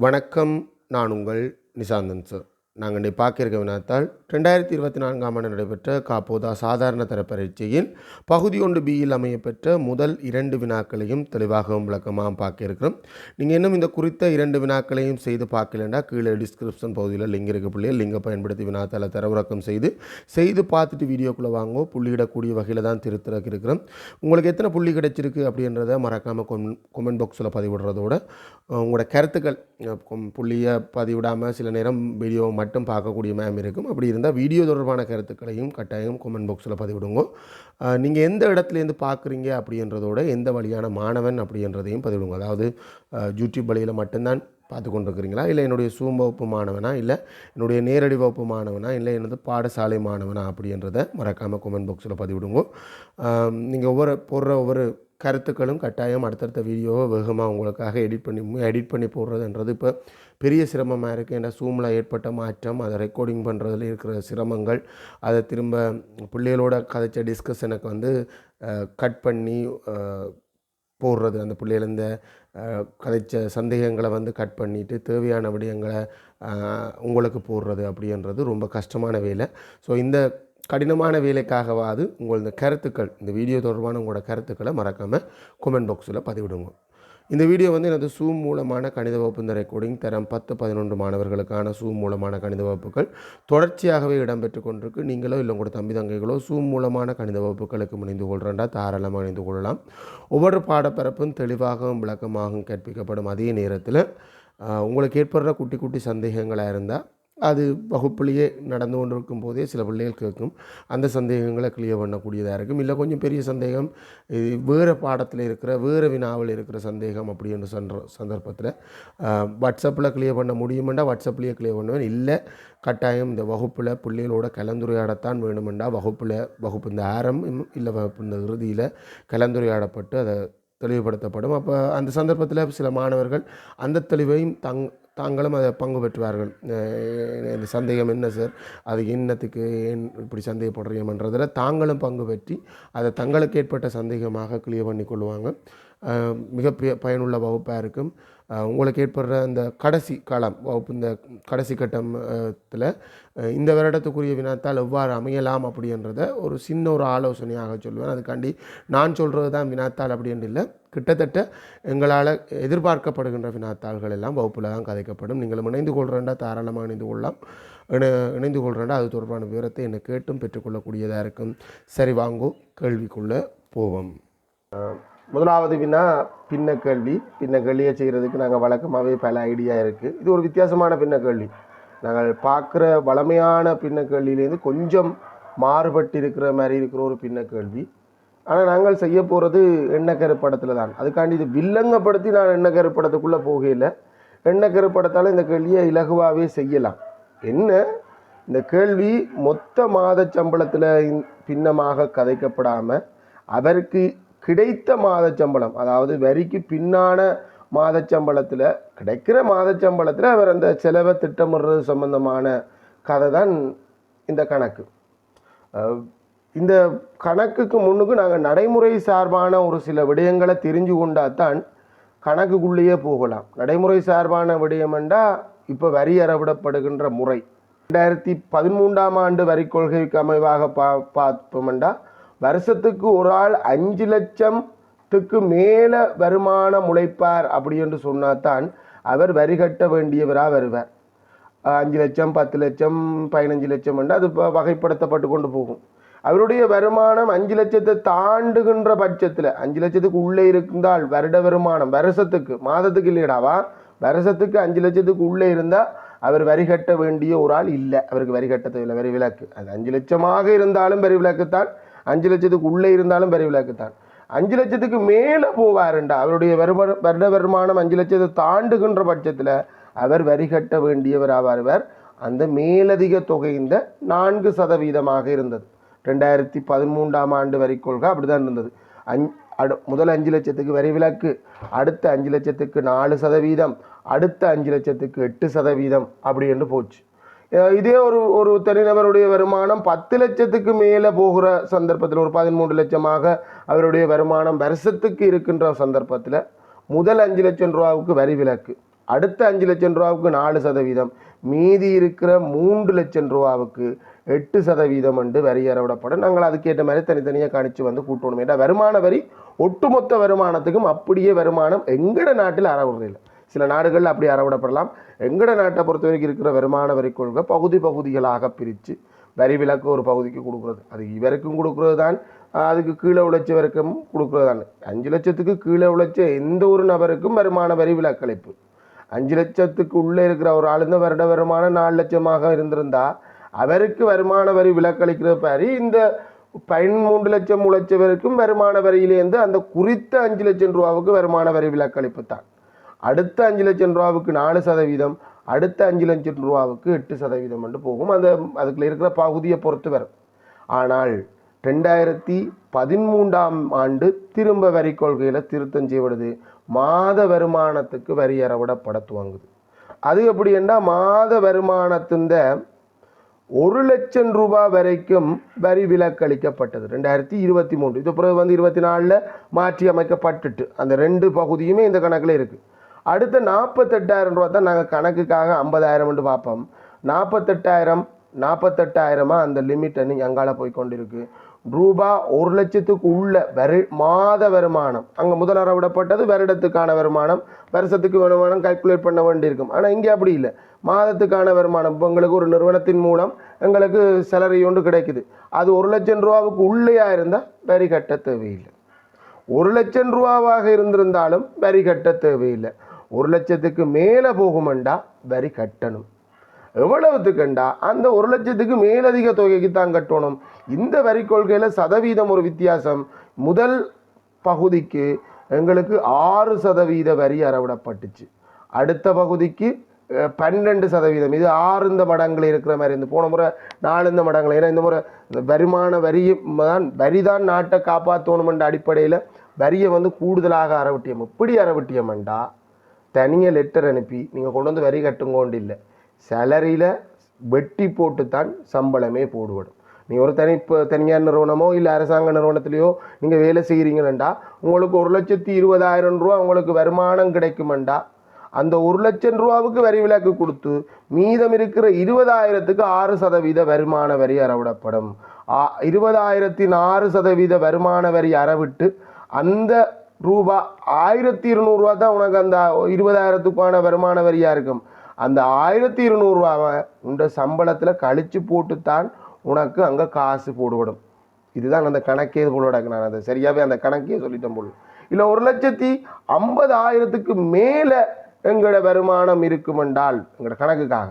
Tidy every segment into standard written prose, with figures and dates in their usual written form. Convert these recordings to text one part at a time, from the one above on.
வணக்கம். நான் உங்கள் நிசாந்தன் சார். நாங்கள் இன்றைக்கி பார்க்கிருக்க வினாத்தால் 2024 ஆண்டு நடைபெற்ற காப்போதா சாதாரண தர பரீட்சையின் பகுதி 1Bயில் அமையப்பெற்ற முதல் 2 வினாக்களையும் தெளிவாகவும் விளக்கமாக பார்க்க இருக்கிறோம். நீங்கள் இன்னும் இந்த குறித்த 2 வினாக்களையும் செய்து பார்க்கலண்டா கீழே டிஸ்கிரிப்ஷன் பகுதியில் லிங்க் இருக்க பிள்ளைகள் லிங்கை பயன்படுத்தி வினாத்தால் தரவிறக்கம் செய்து பார்த்துட்டு வீடியோக்குள்ளே வாங்கோ. புள்ளியிடக்கூடிய வகையில் தான் திருத்தறக்கு இருக்கிறோம். உங்களுக்கு எத்தனை புள்ளி கிடைச்சிருக்கு அப்படின்றத மறக்காமல் கொமெண்ட் பாக்ஸில் பதிவிடுறதோட உங்களோட கருத்துக்கள் புள்ளியை பதிவிடாமல் சில நேரம் வீடியோ மட்டும் பார்க்கக்கூடிய மேம் இருக்கும். அப்படி இருந்தால் வீடியோ தொடர்பான கருத்துக்களையும் கட்டாயம் கொமெண்ட் பாக்ஸில் பதிவிடுங்க. நீங்கள் எந்த இடத்துலேருந்து பார்க்குறீங்க அப்படின்றதோட எந்த வழியான மாணவன் அப்படின்றதையும் பதிவிடுங்க. அதாவது யூடியூப் வழியில் மட்டும்தான் பார்த்து கொண்டிருக்கிறீங்களா, இல்லை என்னுடைய சூம் வகுப்பு மாணவனா, இல்லை என்னுடைய நேரடி வகுப்பு மாணவனா, இல்லை எனது பாடசாலை மாணவனா அப்படின்றத மறக்காமல் கொமெண்ட் பாக்ஸில் பதிவிடுங்க. நீங்கள் ஒவ்வொரு கருத்துக்களும் கட்டாயம் அடுத்தடுத்த வீடியோவை வேகமாக உங்களுக்காக எடிட் பண்ணி போடுறதுன்றது இப்போ பெரிய சிரமமாக இருக்குது. ஏன்னா சூமில் ஏற்பட்ட மாற்றம், அதை ரெக்கார்டிங் பண்ணுறதுல இருக்கிற சிரமங்கள், அதை திரும்ப பிள்ளைகளோட கதைச்ச டிஸ்கஷனுக்கு கட் பண்ணி போடுறது, அந்த பிள்ளைகள் இந்த கதைச்ச சந்தேகங்களை கட் பண்ணிவிட்டு தேவையான விடயங்களை உங்களுக்கு போடுறது அப்படின்றது ரொம்ப கஷ்டமான வேலை. ஸோ இந்த கடினமான வேலைக்காகவாது உங்களோட கருத்துக்கள், இந்த வீடியோ தொடர்பான உங்களோட கருத்துக்களை மறக்காமல் கொமெண்ட் பாக்ஸில் பதிவிடுங்க. இந்த வீடியோ எனது சூம் மூலமான கணித வகுப்பு இந்த ரெக்கார்டிங் தரம் 10-11 மாணவர்களுக்கான சூம் மூலமான கணித வகுப்புகள் தொடர்ச்சியாகவே இடம்பெற்று கொண்டிருக்கு. நீங்களோ இல்லை உங்களோட தம்பி தங்கைகளோ சூம் மூலமான கணித வகுப்புகளுக்கு இணைந்து கொள்கிறண்டா தாராளமாக இணைந்து கொள்ளலாம். ஒவ்வொரு பாடப்பரப்பும் தெளிவாகவும் விளக்கமாகவும் கற்பிக்கப்படும். அதே நேரத்தில் உங்களுக்கு ஏற்படுற குட்டி குட்டி சந்தேகங்களாக இருந்தால் அது வகுப்புலேயே நடந்து கொண்டிருக்கும் போதே சில பிள்ளைகள் கேட்கும். அந்த சந்தேகங்களை கிளியர் பண்ணக்கூடியதாக இருக்கும். இல்லை கொஞ்சம் பெரிய சந்தேகம், வேறு பாடத்தில் இருக்கிற வேறு வினாவில் இருக்கிற சந்தேகம் அப்படின்னு சந்தர்ப்பத்தில் வாட்ஸ்அப்பில் கிளியர் பண்ண முடியுமெண்டா வாட்ஸ்அப்லேயே கிளியர் பண்ணுவேன். இல்லை கட்டாயம் இந்த வகுப்பில் பிள்ளைகளோட கலந்துரையாடத்தான் வேணுமெண்டா வகுப்பு இந்த ஆரம்பம் இல்லை வகுப்பு இந்த இறுதியில் கலந்துரையாடப்பட்டு அதை தெளிவுபடுத்தப்படும். அப்போ அந்த சந்தர்ப்பத்தில் சில மாணவர்கள் அந்த தெளிவையும் தாங்களும் அதை பங்கு பெற்றுவார்கள். இந்த சந்தேகம் என்ன சார், அது என்னத்துக்கு ஏன் இப்படி சந்தேகப்படுறீங்கன்றதில் தாங்களும் பங்கு பெற்றி அதை தங்களுக்கு ஏற்பட்ட சந்தேகமாக கிளியர் பண்ணி கொள்வாங்க. மிக பயனுள்ள வகுப்பாக இருக்கும். உங்களுக்கு ஏற்படுற அந்த கடைசி காலம் வகுப்பு, இந்த கடைசி கட்டத்தில் இந்த வருடத்துக்குரிய வினாத்தால் எவ்வாறு அமையலாம் அப்படின்றத ஒரு சின்ன ஒரு ஆலோசனையாக சொல்லுவேன். அதுக்காண்டி நான் சொல்கிறது தான் வினாத்தாள் அப்படின்னு இல்லை, கிட்டத்தட்ட எங்களால் எதிர்பார்க்கப்படுகின்ற வினாத்தாள்கள் எல்லாம் வகுப்பில் தான் கதைக்கப்படும். நீங்களும் இணைந்து கொள்கிறேன்டா தாராளமாக இணைந்து கொள்கிறேன்டா அது தொடர்பான விவரத்தை என்னை கேட்டும் பெற்றுக்கொள்ளக்கூடியதாக இருக்கும். சரி, வாங்கோ கேள்விக்குள்ளே போவோம். முதலாவது வினா பின்ன கேள்வியை செய்கிறதுக்கு நாங்கள் வழக்கமாகவே பல ஐடியா இருக்குது. இது ஒரு வித்தியாசமான பின்ன கேள்வி. நாங்கள் பார்க்குற வளமையான பின்ன கேள்வியிலேருந்து கொஞ்சம் மாறுபட்டு இருக்கிற மாதிரி இருக்கிற ஒரு பின்ன கேள்வி. ஆனால் நாங்கள் செய்ய போகிறது எண்ணக்கரு படத்தில் தான். அதுக்காண்டி இது வில்லங்கப்படுத்தி நான் எண்ணக்கரு படத்துக்குள்ளே போகல. எண்ணக்கரு படத்தால் இந்த கேள்வியை இலகுவாகவே செய்யலாம். என்ன, இந்த கேள்வி மொத்த மாத சம்பளத்தில் பின்னமாக கதைக்கப்படாமல் அவருக்கு கிடைத்த மாதச்சம்பளம், அதாவது வரிக்கு பின்னான மாதச்சம்பளத்தில் கிடைக்கிற மாதச்சம்பளத்தில் அவர் அந்த செலவை திட்டமிடுறது சம்பந்தமான கதை தான் இந்த கணக்கு. இந்த கணக்குக்கு முன்னுக்கு நாங்கள் நடைமுறை சார்பான ஒரு சில விடயங்களை தெரிஞ்சு கொண்டாதான் கணக்குக்குள்ளேயே போகலாம். நடைமுறை சார்பான விடயமெண்டா இப்போ வரி அறவிடப்படுகின்ற முறை 2013 ஆண்டு வரி கொள்கைக்கு அமைவாக பார்ப்போமெண்டா வருஷத்துக்கு ஒரு ஆள் 5 லட்சத்துக்கு மேலே வருமானம் உழைப்பார் அப்படி என்று சொன்னாதான் அவர் வரி கட்ட வேண்டியவராக வருவார். 5 லட்சம் 10 லட்சம் 15 லட்சம் என்று அது வகைப்படுத்தப்பட்டு கொண்டு போகும். அவருடைய வருமானம் 5 லட்சத்தை தாண்டுகின்ற பட்சத்தில் 5 லட்சத்துக்கு உள்ளே இருந்தால் வருட வருமானம் வருஷத்துக்கு, மாதத்துக்கு இல்லைடாவா, வருஷத்துக்கு 5 லட்சத்துக்கு உள்ளே இருந்தால் அவர் வரி கட்ட வேண்டிய ஒரு ஆள் இல்லை. அவருக்கு வரி கட்ட தேவையில்லை, வரி விலக்கு. அது 5 லட்சமாக இருந்தாலும் வரி விலக்குத்தான், 5 லட்சத்துக்கு உள்ளே இருந்தாலும் வரி விலக்குத்தான். 5 லட்சத்துக்கு மேலே போவாருண்டா அவருடைய வருட வருமானம் 5 லட்சத்தை தாண்டுகின்ற பட்சத்தில் அவர் வரி கட்ட வேண்டியவர் ஆவார். அந்த மேலதிக தொகை இந்த 4% இருந்தது. 2013 ஆண்டு வரி கொள்கை அப்படி தான் இருந்தது. முதல் 5 லட்சத்துக்கு வரி விலக்கு, அடுத்த 5 லட்சத்துக்கு 4%, அடுத்த 5 லட்சத்துக்கு 8% அப்படி என்று போச்சு. இதே ஒரு தனிநபருடைய வருமானம் 10 லட்சத்துக்கு மேலே போகிற சந்தர்ப்பத்தில், ஒரு 13 லட்சமாக அவருடைய வருமானம் வருஷத்துக்கு இருக்கின்ற சந்தர்ப்பத்தில் முதல் 5 லட்சம் ரூபாவுக்கு வரி விலக்கு, அடுத்த 5 லட்சம் ரூபாவுக்கு 4%, மீதி இருக்கிற 3 லட்சம் ரூபாவுக்கு 8% என்று வரி அறவிடப்படும். நாங்கள் அதுக்கேற்ற மாதிரி தனித்தனியாக கணிச்சு வந்து கூட்டணும். ஏன்னா வருமான வரி ஒட்டுமொத்த வருமானத்துக்கும் அப்படியே வருமானம் எங்கட நாட்டில் அறவிடுறதில்லை. சில நாடுகளில் அப்படி அறவிடப்படலாம். எங்கட நாட்டை பொறுத்த வரைக்கும் இருக்கிற வருமான வரி கொள்கை பகுதிகளாக பிரித்து வரி விலக்கு ஒரு பகுதிக்கு கொடுக்குறது. அது இவருக்கும் கொடுக்குறது தான், அதுக்கு கீழே உழைச்சவருக்கும் கொடுக்குறது தான். 5 லட்சத்துக்கு கீழே உழைச்ச எந்த ஒரு நபருக்கும் வருமான வரி விலக்களிப்பு. 5 லட்சத்துக்கு உள்ளே இருக்கிற ஒரு ஆளுந்த வருட வருமானம் 4 லட்சமாக இருந்திருந்தா அவருக்கு வருமான வரி விலக்களிக்கிற பாரி இந்த 13 லட்சம் உழைச்சவருக்கும் வருமான வரியிலேருந்து அந்த குறித்த 5 லட்சம் ரூபாவுக்கு வருமான வரி விலக்களிப்பு தான். அடுத்த 5 லட்சம் ரூபாவுக்கு 4%, அடுத்த 5 லட்சம் ரூபாவுக்கு 8% என்று போகும். அதுக்குள்ள இருக்கிற பகுதியை பொறுத்து வரும். ஆனால் 2013ஆம் ஆண்டு திரும்ப வரி கொள்கையில் திருத்தம் செய்யப்படுது. மாத வருமானத்துக்கு வரி அறவிடப்பட துவங்குது. அது எப்படி என்றால் மாத வருமானத்தின் 1 லட்சம் ரூபாய் வரைக்கும் வரி விலக்களிக்கப்பட்டது 2023. இது பிறகு 24 மாற்றி அமைக்கப்பட்டுட்டு அந்த 2 பகுதியுமே இந்த கணக்கில் இருக்குது. அடுத்த 48,000 ரூபா தான் நாங்கள் கணக்குக்காக 50,000 என்று பார்ப்போம். 48,000 அந்த லிமிட் அங்கால போய் கொண்டிருக்கு. ரூபா 1 லட்சத்துக்கு உள்ள மாத வருமானம் அங்கே முதல் அறவிடப்பட்டது வருடத்துக்கான வருமானம், வருஷத்துக்கு வருமானம் கால்குலேட் பண்ண வேண்டியிருக்கும். ஆனால் இங்கே அப்படி இல்லை, மாதத்துக்கான வருமானம். இப்போ எங்களுக்கு ஒரு நிறுவனத்தின் மூலம் எங்களுக்கு சேலரி ஒன்று கிடைக்குது. அது 1 லட்சம் ரூபாவுக்கு உள்ளேயா இருந்தால் வரி கட்ட தேவையில்லை. 1 லட்சம் ரூபாவாக இருந்திருந்தாலும் வரி கட்ட தேவையில்லை. 1 லட்சத்துக்கு மேலே போகுமெண்டா வரி கட்டணும். எவ்வளவுத்துக்குண்டா அந்த 1 லட்சத்துக்கு மேலதிக தொகைக்கு தான் கட்டணும். இந்த வரி கொள்கையில் சதவீதம் ஒரு வித்தியாசம். முதல் பகுதிக்கு எங்களுக்கு 6% வரி அறவிடப்பட்டுச்சு. அடுத்த பகுதிக்கு 12%. இது 6 இந்த மடங்கள் இருக்கிற மாதிரி இருந்து போன முறை 4 இந்த மடங்கள். ஏன்னா இந்த முறை வருமான வரி தான் நாட்டை காப்பாற்றணுமென்ற அடிப்படையில் வரியை கூடுதலாக அறவிட்டியம். இப்படி அறவிட்டியமெண்டா தனியாக லெட்டர் அனுப்பி நீங்கள் கொண்டு வந்து வரி கட்டுங்கோண்டு இல்லை, சேலரியில் வெட்டி போட்டு தான் சம்பளமே போடுபடும். நீங்கள் ஒரு தனியார் நிறுவனமோ இல்லை அரசாங்க நிறுவனத்திலையோ நீங்கள் வேலை செய்கிறீங்களா உங்களுக்கு 1,20,000 ரூபா உங்களுக்கு வருமானம் கிடைக்குமெண்டா அந்த 1 லட்சம் ரூபாவுக்கு வரி விலக்கு கொடுத்து மீதம் இருக்கிற 20,000க்கு 6% வருமான வரி அறவிடப்படும். 20,000த்தின் 6% வருமான வரி அறவிட்டு அந்த ரூபா 1,200 ரூபா தான் உனக்கு அந்த 20,000த்துக்கான வருமான வரியாக இருக்கும். அந்த 1,200 ரூபாவை உண்ட சம்பளத்தில் கழிச்சு போட்டுத்தான் உனக்கு அங்கே காசு போடுவிடும். இதுதான் அந்த கணக்கே போல. நான் அதை சரியாகவே அந்த கணக்கே சொல்லிட்டேன் போல். இல்லை 1,50,000க்கு மேலே எங்களோட வருமானம் இருக்குமென்றால் எங்களோட கணக்குக்காக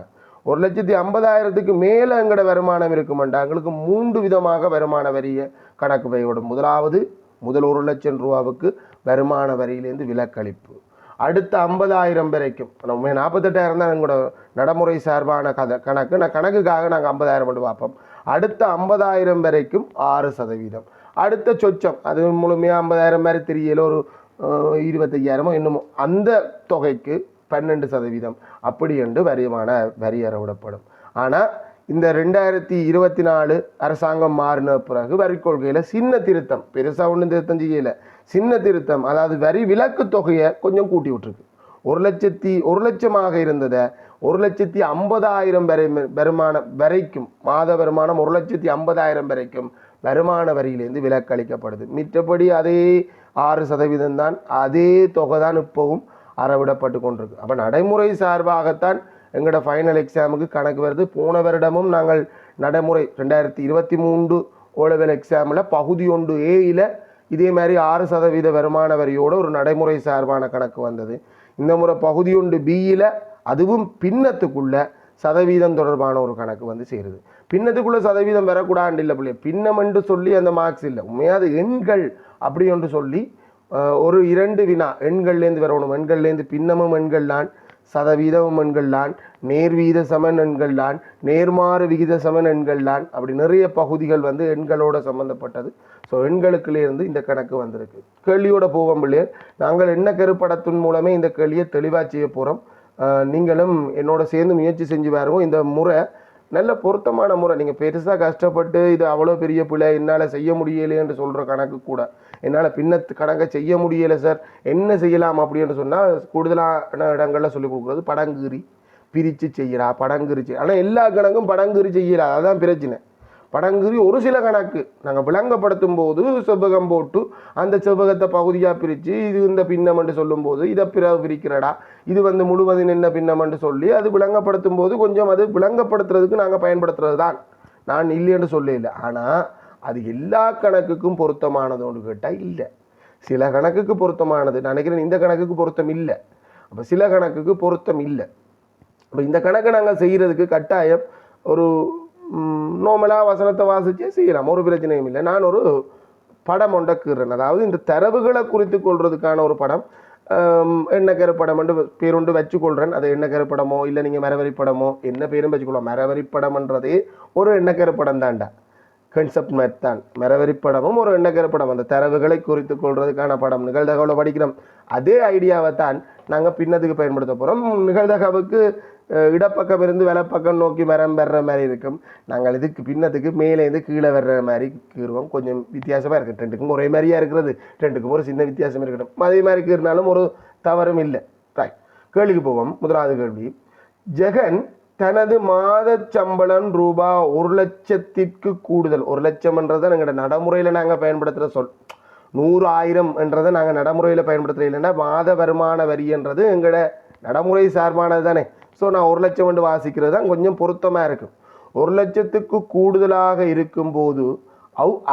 1,50,000க்கு மேலே எங்களோட வருமானம் இருக்குமென்றால் எங்களுக்கு 3 விதமாக வருமான வரியை கணக்கு போய்விடும். முதல் 1 லட்சம் ரூபாவுக்கு வருமான வரியிலேருந்து விலக்களிப்பு. அடுத்த 50,000 வரைக்கும் 48,000 தான் எங்களோட நடைமுறை சார்பான கணக்கு. கணக்குக்காக நாங்கள் 50,000 மட்டும் பார்ப்போம். அடுத்த 50,000 வரைக்கும் 6%. அடுத்த சொச்சம் அது முழுமையாக 50,000 மாதிரி தெரியல, ஒரு 25,000 என்னமோ அந்த தொகைக்கு 12% அப்படி என்று வரி அறவிடப்படும். ஆனால் இந்த 2024 அரசாங்கம் மாறின பிறகு வரி கொள்கையில் சின்ன திருத்தம், பெருசாக ஒன்றும் திருத்தம் செய்யலை, சின்ன திருத்தம். அதாவது வரி விலக்கு தொகையை கொஞ்சம் கூட்டி விட்டுருக்கு. 1 லட்சமாக இருந்ததை 1,50,000 வருமானம் வரைக்கும், மாத வருமானம் 1,50,000 வரைக்கும் வருமான வரியிலேருந்து விலக்களிக்கப்படுது. மிற்றபடி அதே 6% தான், அதே தொகை தான் இப்போவும் அறவிடப்பட்டு கொண்டிருக்கு. அப்போ நடைமுறை சார்பாகத்தான் எங்களோட ஃபைனல் எக்ஸாமுக்கு கணக்கு வருது. போன வருடமும் நாங்கள் நடைமுறை 2023 ஓலெவல் எக்ஸாமில் பகுதி 1A இதே மாதிரி 6% வருமான வரியோடு ஒரு நடைமுறை சார்பான கணக்கு வந்தது. இந்த முறை பகுதி 1B அதுவும் பின்னத்துக்குள்ள சதவீதம் தொடர்பான ஒரு கணக்கு சேருது. பின்னத்துக்குள்ள சதவீதம் வரக்கூடாது இல்லை பிள்ளைய, பின்னம் என்று சொல்லி அந்த மார்க்ஸ் இல்லை, உண்மையாக எண்கள் அப்படி என்று சொல்லி ஒரு 2 வினா எண்கள்லேருந்து வரணும். எண்கள்லேருந்து பின்னமும் எண்கள்லான், சதவீதமும் எண்கள்லான், நேர்வீத சமன் எண்கள்லான், நேர்மாறு விகித சமன் எண்கள்லான், அப்படி நிறைய பகுதிகள் எண்களோட சம்மந்தப்பட்டது. ஸோ எண்களுக்குலேருந்து இந்த கணக்கு வந்திருக்கு. கேள்வியோட போவோம் பிள்ளையர். நாங்கள் என்ன கருப்படத்தின் மூலமே இந்த கேள்வியை தெளிவாக செய்ய போகிறோம். நீங்களும் என்னோட சேர்ந்து முயற்சி செஞ்சு பாருங்க. இந்த முறை நல்ல பொருத்தமான முறை. நீங்கள் பெருசாக கஷ்டப்பட்டு இது அவ்வளோ பெரிய பிள்ளை என்னால் செய்ய முடியலைன்னு சொல்கிற கணக்கு கூட என்னால் பின்னத்து கணக்கை செய்ய முடியலை சார், என்ன செய்யலாம் அப்படின்னு சொன்னால் கூடுதலான இடங்களில் சொல்லிக் கொடுக்குறது படங்குறி பிரித்து செய்யலாம், படங்குறி செய்ய. ஆனால் எல்லா கணக்கும் படங்குறி செய்யலாம், அதுதான் பிரச்சனை. படங்குறி ஒரு சில கணக்கு நாங்கள் விளங்கப்படுத்தும் போது செவ்வகம் போட்டு அந்த செவ்வகத்தை பகுதியாக பிரித்து இது இந்த பின்னம் என்று சொல்லும்போது இதை பிரிக்கிறடா இது முழுவதும் என்ன பின்னம் என்று சொல்லி அது விளங்கப்படுத்தும் போது கொஞ்சம் அது விளங்கப்படுத்துறதுக்கு நாங்கள் பயன்படுத்துறது தான், நான் இல்லைன்னு சொல்லல. ஆனால் அது எல்லா கணக்குக்கும் பொருத்தமானதோடு கேட்டால் இல்லை. சில கணக்குக்கு பொருத்தமானது, நான் நினைக்கிறேன் இந்த கணக்குக்கு பொருத்தம் இல்லை. அப்போ சில கணக்குக்கு பொருத்தம் இல்லை. அப்போ இந்த கணக்கை நாங்கள் செய்கிறதுக்கு கட்டாயம் ஒரு நோமலாக வசனத்தை வாசிச்சே செய்யலாம், ஒரு பிரச்சனையும் இல்லை. நான் ஒரு படம் ஒன்றக்குறேன், அதாவது இந்த தரவுகளை குறித்து கொள்றதுக்கான ஒரு படம், எண்ணக்கரு படம் என்று பேருண்டு வச்சுக்கொள்கிறேன். அது எண்ணக்கரு படமோ இல்லை நீங்கள் மரவரி படமோ என்ன பேரும் வச்சுக்கொள்ளலாம். மரவரி படம்ன்றதே ஒரு எண்ணக்கரு படம் தான்டா, கன்செப்ட் மேத் தான். மரவரி படமும் ஒரு எண்ணக்கரு படம், அந்த தரவுகளை குறித்து கொள்றதுக்கான படம். நிகழ்தகவில் படிக்கிறோம், அதே ஐடியாவை தான் நாங்கள் பின்னத்துக்கு பயன்படுத்த போகிறோம். நிகழ்தகவுக்கு இடப்பக்கம் இருந்து வலப்பக்கம் நோக்கி மரம் வர்ற மாதிரி இருக்கும், நாங்கள் இதுக்கு பின்னத்துக்கு மேலேருந்து கீழே வர்ற மாதிரி கீறுவோம். கொஞ்சம் வித்தியாசமாக இருக்குது, ரெண்டுக்கும் ஒரே மாதிரியாக இருக்கிறது, ரெண்டுக்கும் ஒரு சின்ன வித்தியாசம் இருக்கட்டும். அதே மாதிரி கீறினாலும் ஒரு தவறும் இல்லை. ரைட், கேள்விக்கு போவோம். முதலாவது கேள்வி, ஜெகன் தனது மாத சம்பளம் ரூபாய் 1,00,000க்கு கூடுதல். 1,00,000என்றதை எங்களோட நடைமுறையில் நாங்கள் பயன்படுத்துகிற சொல். 100,000 என்றதை நாங்கள் நடைமுறையில் பயன்படுத்துகிற இல்லைன்னா மாத வருமான வரி என்றது எங்களோட நடைமுறை சார்பானது தானே. ஸோ நான் 1,00,000 வாசிக்கிறது தான் கொஞ்சம் பொருத்தமாக இருக்கும். 1,00,000க்கு கூடுதலாக இருக்கும்போது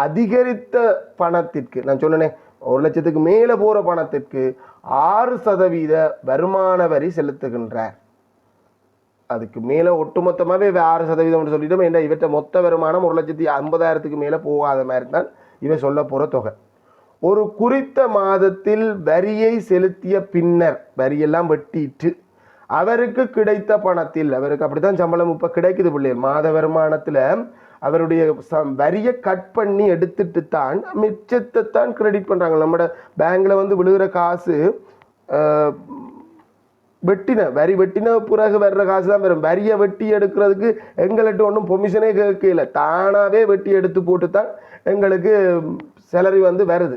அதிகரித்த பணத்திற்கு, நான் சொன்னேன் 1,00,000க்கு மேலே போகிற பணத்திற்கு 6% வருமான வரி செலுத்துகின்றார். அதுக்கு மேலே ஒட்டுமொத்தமாகவே 6% சொல்லிட்டோம். என்ன இவற்றை மொத்த வருமானம் 1,50,000க்கு மேலே போகாத மாதிரி தான் இவன் சொல்ல போகிற தொகை. ஒரு குறித்த மாதத்தில் வரியை செலுத்திய பின்னர் வரியெல்லாம் வெட்டிட்டு அவருக்கு கிடைத்த பணத்தில், அவருக்கு அப்படித்தான் சம்பளம் இப்போ கிடைக்குது பிள்ளைகள், மாத வருமானத்தில் அவருடைய வரியை கட் பண்ணி எடுத்துட்டு தான் மிச்சத்தை தான் கிரெடிட் பண்ணுறாங்க. நம்மளோட பேங்கில் விழுகிற காசு வரி வெட்டின பிறகு வர்ற காசு தான் வரும். வரியை வெட்டி எடுக்கிறதுக்கு எங்கள்கிட்ட ஒன்றும் பொமிஷனே கேட்கல, தானாகவே வெட்டி எடுத்து போட்டு தான் எங்களுக்கு சேலரி வருது,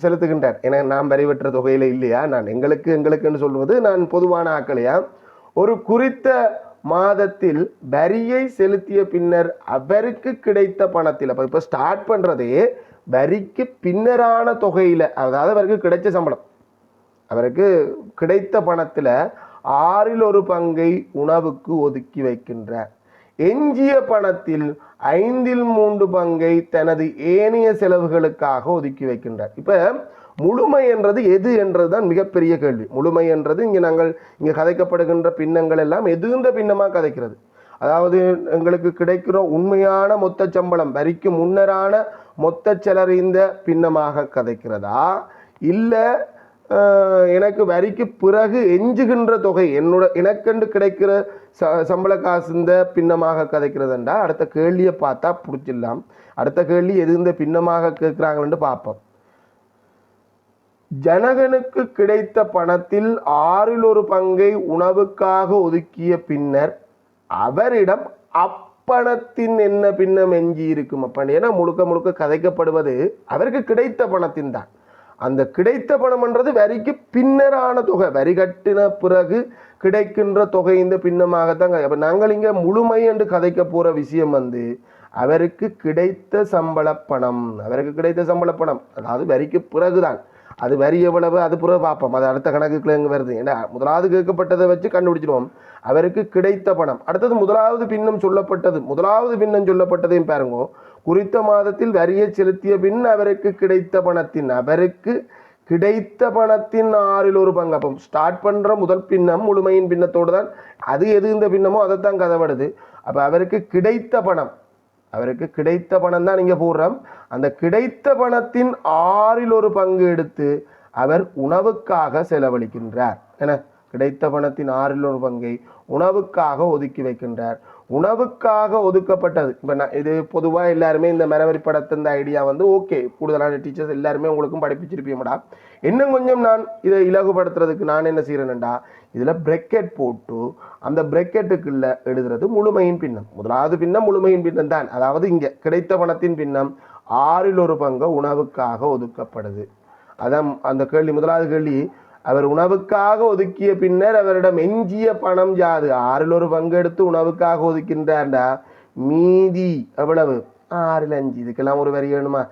செலுத்துகின்றார். ஏன்னா நான் வரி வெட்டுற தொகையில் இல்லையா, நான் எங்களுக்குன்னு சொல்வது நான் பொதுவான ஆக்களையா. ஒரு குறித்த மாதத்தில் வரியை செலுத்திய பின்னர் அவருக்கு கிடைத்த பணத்தில், அப்போ இப்போ ஸ்டார்ட் பண்ணுறதே வரிக்கு பின்னரான தொகையில், அதாவது அவருக்கு கிடைச்ச சம்பளம், அவருக்கு கிடைத்த பணத்தில் 1/6 உணவுக்கு ஒதுக்கி வைக்கின்றார். எஞ்சிய பணத்தில் 3/5 தனது ஏனைய செலவுகளுக்காக ஒதுக்கி வைக்கின்றார். இப்போ முழுமை என்றது எது என்றது தான் மிகப்பெரிய கேள்வி. முழுமை என்றது இங்கே கதைக்கப்படுகின்ற பின்னங்கள் எல்லாம் எதுந்த பின்னமாக கதைக்கிறது. அதாவது எங்களுக்கு கிடைக்கிற உண்மையான மொத்த சம்பளம் வரிக்கு முன்னரான மொத்த செலறிந்த பின்னமாக கதைக்கிறதா, இல்லை எனக்கு வரிக்கு பிறகு எஞ்சுகின்ற தொகை எனக்கென்று கிடைக்கிற சம்பள காசு இந்த பின்னமாக கதைக்கிறதுண்டா? அடுத்த கேள்வியை பார்த்தா பிடிச்சிடலாம். அடுத்த கேள்வி எது இந்த பின்னமாக கேட்குறாங்கன்னு பார்ப்போம். ஜனகனுக்கு கிடைத்த பணத்தில் 1/6 உணவுக்காக ஒதுக்கிய பின்னர் அவரிடம் அப்பணத்தின் என்ன பின்னம் எஞ்சி இருக்கும். அப்ப முழுக்க கதைக்கப்படுவது அவருக்கு கிடைத்த பணத்தின் தான். அந்த கிடைத்த பணம்ன்றது வரிக்கு பின்னரான தொகை, வரி கட்டின பிறகு கிடைக்கின்ற தொகை இந்த பின்னமாகத்தான். அப்போ நாங்கள் இங்கே முழுமை என்று கதைக்க போகிற விஷயம் அவருக்கு கிடைத்த சம்பள பணம், அவருக்கு கிடைத்த சம்பள பணம், அதாவது வரிக்கு பிறகுதான். அது வரி எவ்வளவு அது பிறகு பார்ப்போம், அது அடுத்த கணக்குக்குள்ள எங்கே வருது. ஏன்னா முதலாவது கேட்கப்பட்டதை வச்சு கண்டுபிடிச்சிடுவோம். அவருக்கு கிடைத்த பணம். அடுத்தது முதலாவது பின்னம் சொல்லப்பட்டதையும் பாருங்க. குறித்த மாதத்தில் வரியை செலுத்திய பின் அவருக்கு கிடைத்த பணத்தின் 6/1. அப்போ ஸ்டார்ட் பண்ணுற முதல் பின்னம் முழுமையின் பின்னத்தோடு தான். அது எது இந்த பின்னமோ அதைத்தான் கதைப்படுது. அப்போ அவருக்கு கிடைத்த பணம் தான் நீங்கள் போடுறோம். அந்த கிடைத்த பணத்தின் 1/6 எடுத்து அவர் உணவுக்காக செலவழிக்கின்றார். ஏன்னா கிடைத்த பணத்தின் 1/6 பங்கை உணவுக்காக ஒதுக்கி வைக்கின்றார். உணவுக்காக ஒதுக்கப்பட்டது இப்போ இது பொதுவாக எல்லாருமே இந்த மரவரி படத்தை இந்த ஐடியா வந்து ஓகே, கூடுதலான டீச்சர்ஸ் எல்லாருமே உங்களுக்கும் படிப்பிச்சிருப்பீங்கடா. இன்னும் கொஞ்சம் நான் இதை இலகுபடுத்துறதுக்கு நான் என்ன செய்கிறேன்டா, இதில் பிரக்கெட் போட்டு அந்த பிரக்கெட்டுக்குள்ள எழுதுறது முழுமையின் பின்னம். முதலாவது பின்னம் முழுமையின் பின்னம் தான், அதாவது இங்கே கிடைத்த பணத்தின் பின்னம் 1/6 பங்கு உணவுக்காக ஒதுக்கப்படுது. அதான் அந்த கேள்வி, முதலாவது கேள்வி, அவர் உணவுக்காக ஒதுக்கிய பின்னர் அவரிடம் எஞ்சிய பணம் யாது? 1/6 பங்கு எடுத்து உணவுக்காக ஒதுக்கின்றார்டா, மீதி எவ்வளவு? 6/5. இதுக்கெல்லாம் ஒரு வரி வேணுமா?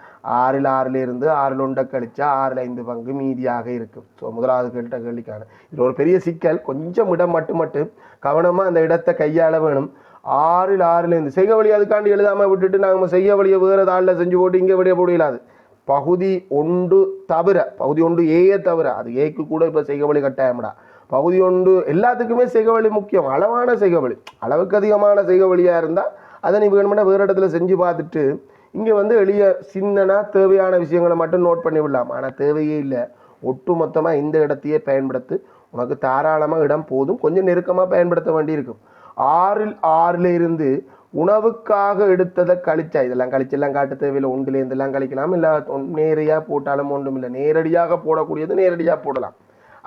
6/6 இருந்து 6 கழிச்சா 6/5 பங்கு மீதியாக இருக்கும். ஸோ முதலாவது கேட்ட கேள்விக்கான இது ஒரு பெரிய சிக்கல். கொஞ்சம் இடம் மட்டும் கவனமாக அந்த இடத்தை கையாள வேணும். 6/6 செய்க வழி அதுக்காண்டி எழுதாமல் விட்டுட்டு நாங்கள் செய்ய வழியை வேறு தாளில் செஞ்சு போட்டு இங்கே விடிய போடலாது. பகுதி 1 தவிர, பகுதி 1 ஏயை தவிர, அது ஏக்கு கூட இப்போ செய்கவழி கட்டாயம்டா. பகுதி 1 எல்லாத்துக்குமே செய்கவழி முக்கியம். அளவான செய்கவழி, அளவுக்கு அதிகமான செய்கவழியாக இருந்தால் அதை நீ வேணுமென்னா வேறு இடத்துல செஞ்சு பார்த்துட்டு இங்கே வந்து எளிய சின்னனா தேவையான விஷயங்களை மட்டும் நோட் பண்ணி விடலாம். ஆனால் தேவையே இல்லை, ஒட்டு மொத்தமாக இந்த இடத்தையே பயன்படுத்து, உனக்கு தாராளமாக இடம் போதும். கொஞ்சம் நெருக்கமாக பயன்படுத்த வேண்டியிருக்கும். 6/6 இருந்து உணவுக்காக எடுத்ததை கழிச்சா, இதெல்லாம் கழிச்செல்லாம் காட்டு தேவையில்லை, 1 கழிக்கலாம், இல்லை நேரடியாக போட்டாலும் ஒன்றும் இல்லை. நேரடியாக போடக்கூடியது நேரடியாக போடலாம்,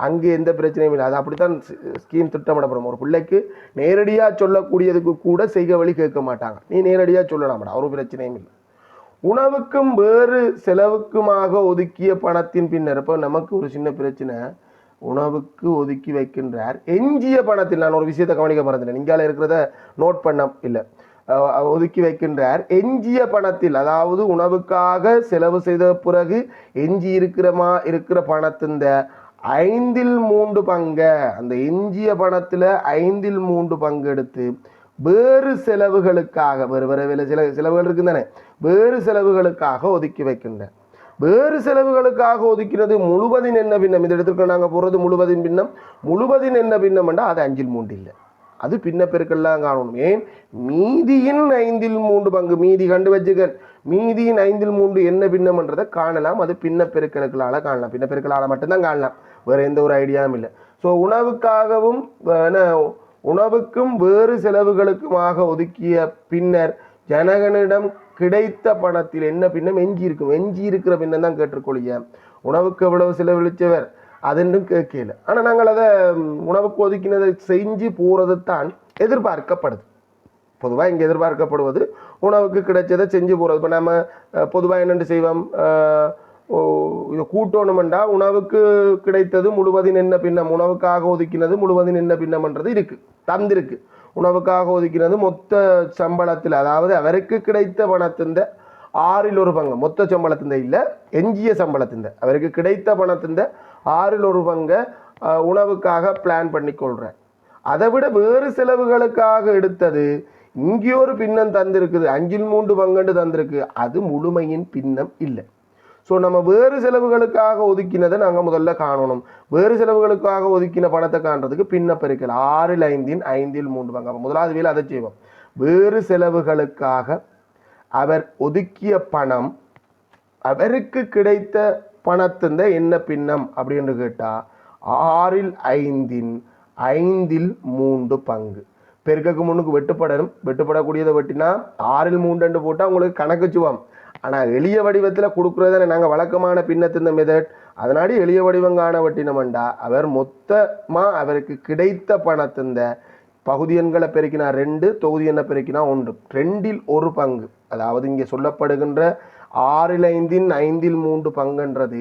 அங்கே எந்த பிரச்சனையும் இல்லை. அது அப்படித்தான் ஸ்கீம் திட்டமிடப்படும். ஒரு பிள்ளைக்கு நேரடியாக சொல்லக்கூடியதுக்கு கூட செய்க வழி கேட்க மாட்டாங்க, நீ நேரடியாக சொல்லலாம்டா, ஒரு பிரச்சனையும் இல்லை. உணவுக்கும் வேறு செலவுக்குமாக ஒதுக்கிய பணத்தின் பின்னர், இப்போ நமக்கு ஒரு சின்ன பிரச்சனை, உணவுக்கு ஒதுக்கி வைக்கின்றார், எஞ்சிய பணத்தில், நான் ஒரு விஷயத்தை கவனிக்க மறந்துட்டேன், இங்கால இருக்கிறத நோட் பண்ண இல்லை, ஒதுக்கி வைக்கின்றார் எஞ்சிய பணத்தில், அதாவது உணவுக்காக செலவு செய்த பிறகு எஞ்சி இருக்கிற பணத்தின் 5/3 பங்கு, அந்த எஞ்சிய பணத்தில் 5/3 பங்கு எடுத்து வேறு செலவுகளுக்காக, வேறு சில செலவுகள் இருக்கு தானே, வேறு செலவுகளுக்காக ஒதுக்கி வைக்கின்ற. வேறு செலவுகளுக்காக ஒதுக்கிறது முழுவதின் என்ன பின்னம், இந்த இடத்துக்கு நாங்கள் போடுறது முழுவதின் பின்னம். முழுவதின் என்ன பின்னம் என்றால் அது 5/3 இல்லை, அது பின்ன பெருக்கெல்லாம் காணணும். ஏன்? மீதியின் 5/3 பங்கு, மீதி கண்டு வச்சுக்க, மீதியின் 5/3 என்ன பின்னம்ன்றதை காணலாம். அது பின்ன பெருக்கெடுக்களால் காணலாம், பின்ன பெருக்களால் மட்டும்தான் காணலாம், வேற எந்த ஒரு ஐடியாவும் இல்லை. ஸோ உணவுக்காகவும் உணவுக்கும் வேறு செலவுகளுக்குமாக ஒதுக்கிய பின்னர் ஜனகனிடம் கிடைத்த பணத்தில் என்ன பின்னம்? எஞ்சி இருக்கும். எஞ்சி இருக்கிற பின்னம் தான் கேட்டிருக்கொள்ளிய. உணவுக்கு எவ்வளவு செலவழித்தவர் அதுன்னும் கேட்கல. ஆனால் நாங்கள் அதை உணவுக்கு ஒதுக்கினதை செஞ்சு போகிறது தான் எதிர்பார்க்கப்படுது. பொதுவாக இங்கே எதிர்பார்க்கப்படுவது உணவுக்கு கிடைச்சதை செஞ்சு போகிறது. இப்போ நம்ம பொதுவாக என்னென்று செய்வோம், இதை கூட்டணுமெண்டா உணவுக்கு கிடைத்தது முழுவதின் என்ன பின்னம், உணவுக்காக ஒதுக்கினது முழுவதின் என்ன பின்னம்ன்றது இருக்குது, தந்திருக்கு. உணவுக்காக ஒதுக்கினது மொத்த சம்பளத்தில், அதாவது அவருக்கு கிடைத்த பணத்தின் 6/1 பங்கு, மொத்த சம்பளத்தின் இல்லை, எஞ்சிய சம்பளத்தின், அவருக்கு கிடைத்த பணத்தின் 6/1 பங்கை உணவுக்காக பிளான் பண்ணி கொள்கிறேன். அதை விட வேறு செலவுகளுக்காக எடுத்தது இங்கே ஒரு பின்னம் தந்திருக்குது, 5/3 பங்குன்னு தந்திருக்கு, அது முழுமையின் பின்னம் இல்லை. ஸோ நம்ம வேறு செலவுகளுக்காக ஒதுக்கினதை நாங்கள் முதல்ல காணணும். வேறு செலவுகளுக்காக ஒதுக்கின பணத்தை காண்றதுக்கு பின்ன பெருக்கல் 6/5 5/3 பங்கு. அப்போ முதலாவது வேலை அதை செய்வோம். வேறு செலவுகளுக்காக அவர் ஒதுக்கிய பணம் அவருக்கு கிடைத்த பணத்தின் என்ன பின்னம் அப்படின்னு கேட்டால் 6/5 5/3 பங்கு. பெருக்கக்கு முன்னுக்கு வெட்டுப்படணும், வெட்டுப்படக்கூடியதை வெட்டினா 6/3 போட்டால் உங்களுக்கு கணக்குச்சுவோம். ஆனால் எளிய வடிவத்தில் கொடுக்குறதானே நாங்கள் வழக்கமான பின்னத்தின் மெதட். அதனாடி எளிய வடிவம் காண வெட்டினோம்டா அவர் மொத்தமாக அவருக்கு கிடைத்த பணத்தின் பகுதி எண்களை பெருக்கினா 2, தொகுதி எண்ணை பெருக்கினா 1, 2/1 பங்கு. அதாவது இங்கே சொல்லப்படுகின்ற 6/5 5/3 பங்குன்றது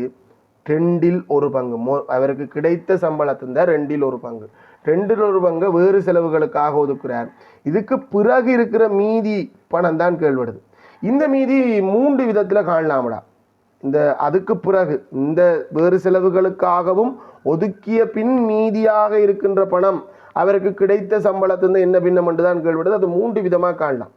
2/1 பங்கு. அவருக்கு கிடைத்த சம்பளத்தின் 2/1 பங்கு. 2/1 பங்கு வேறு செலவுகளுக்காக ஒதுக்குறார். இதுக்கு பிறகு இருக்கிற மீதி பணம் தான் கேள்விடுது. இந்த மீதி 3 விதத்தில் காணலாமடா. இந்த அதுக்கு பிறகு இந்த வேறு செலவுகளுக்காகவும் ஒதுக்கிய பின் மீதியாக இருக்கின்ற பணம் அவருக்கு கிடைத்த சம்பளத்தின் என்ன பின்னம் என்று தான் கேள்விடுது. அது 3 விதமாக காணலாம்.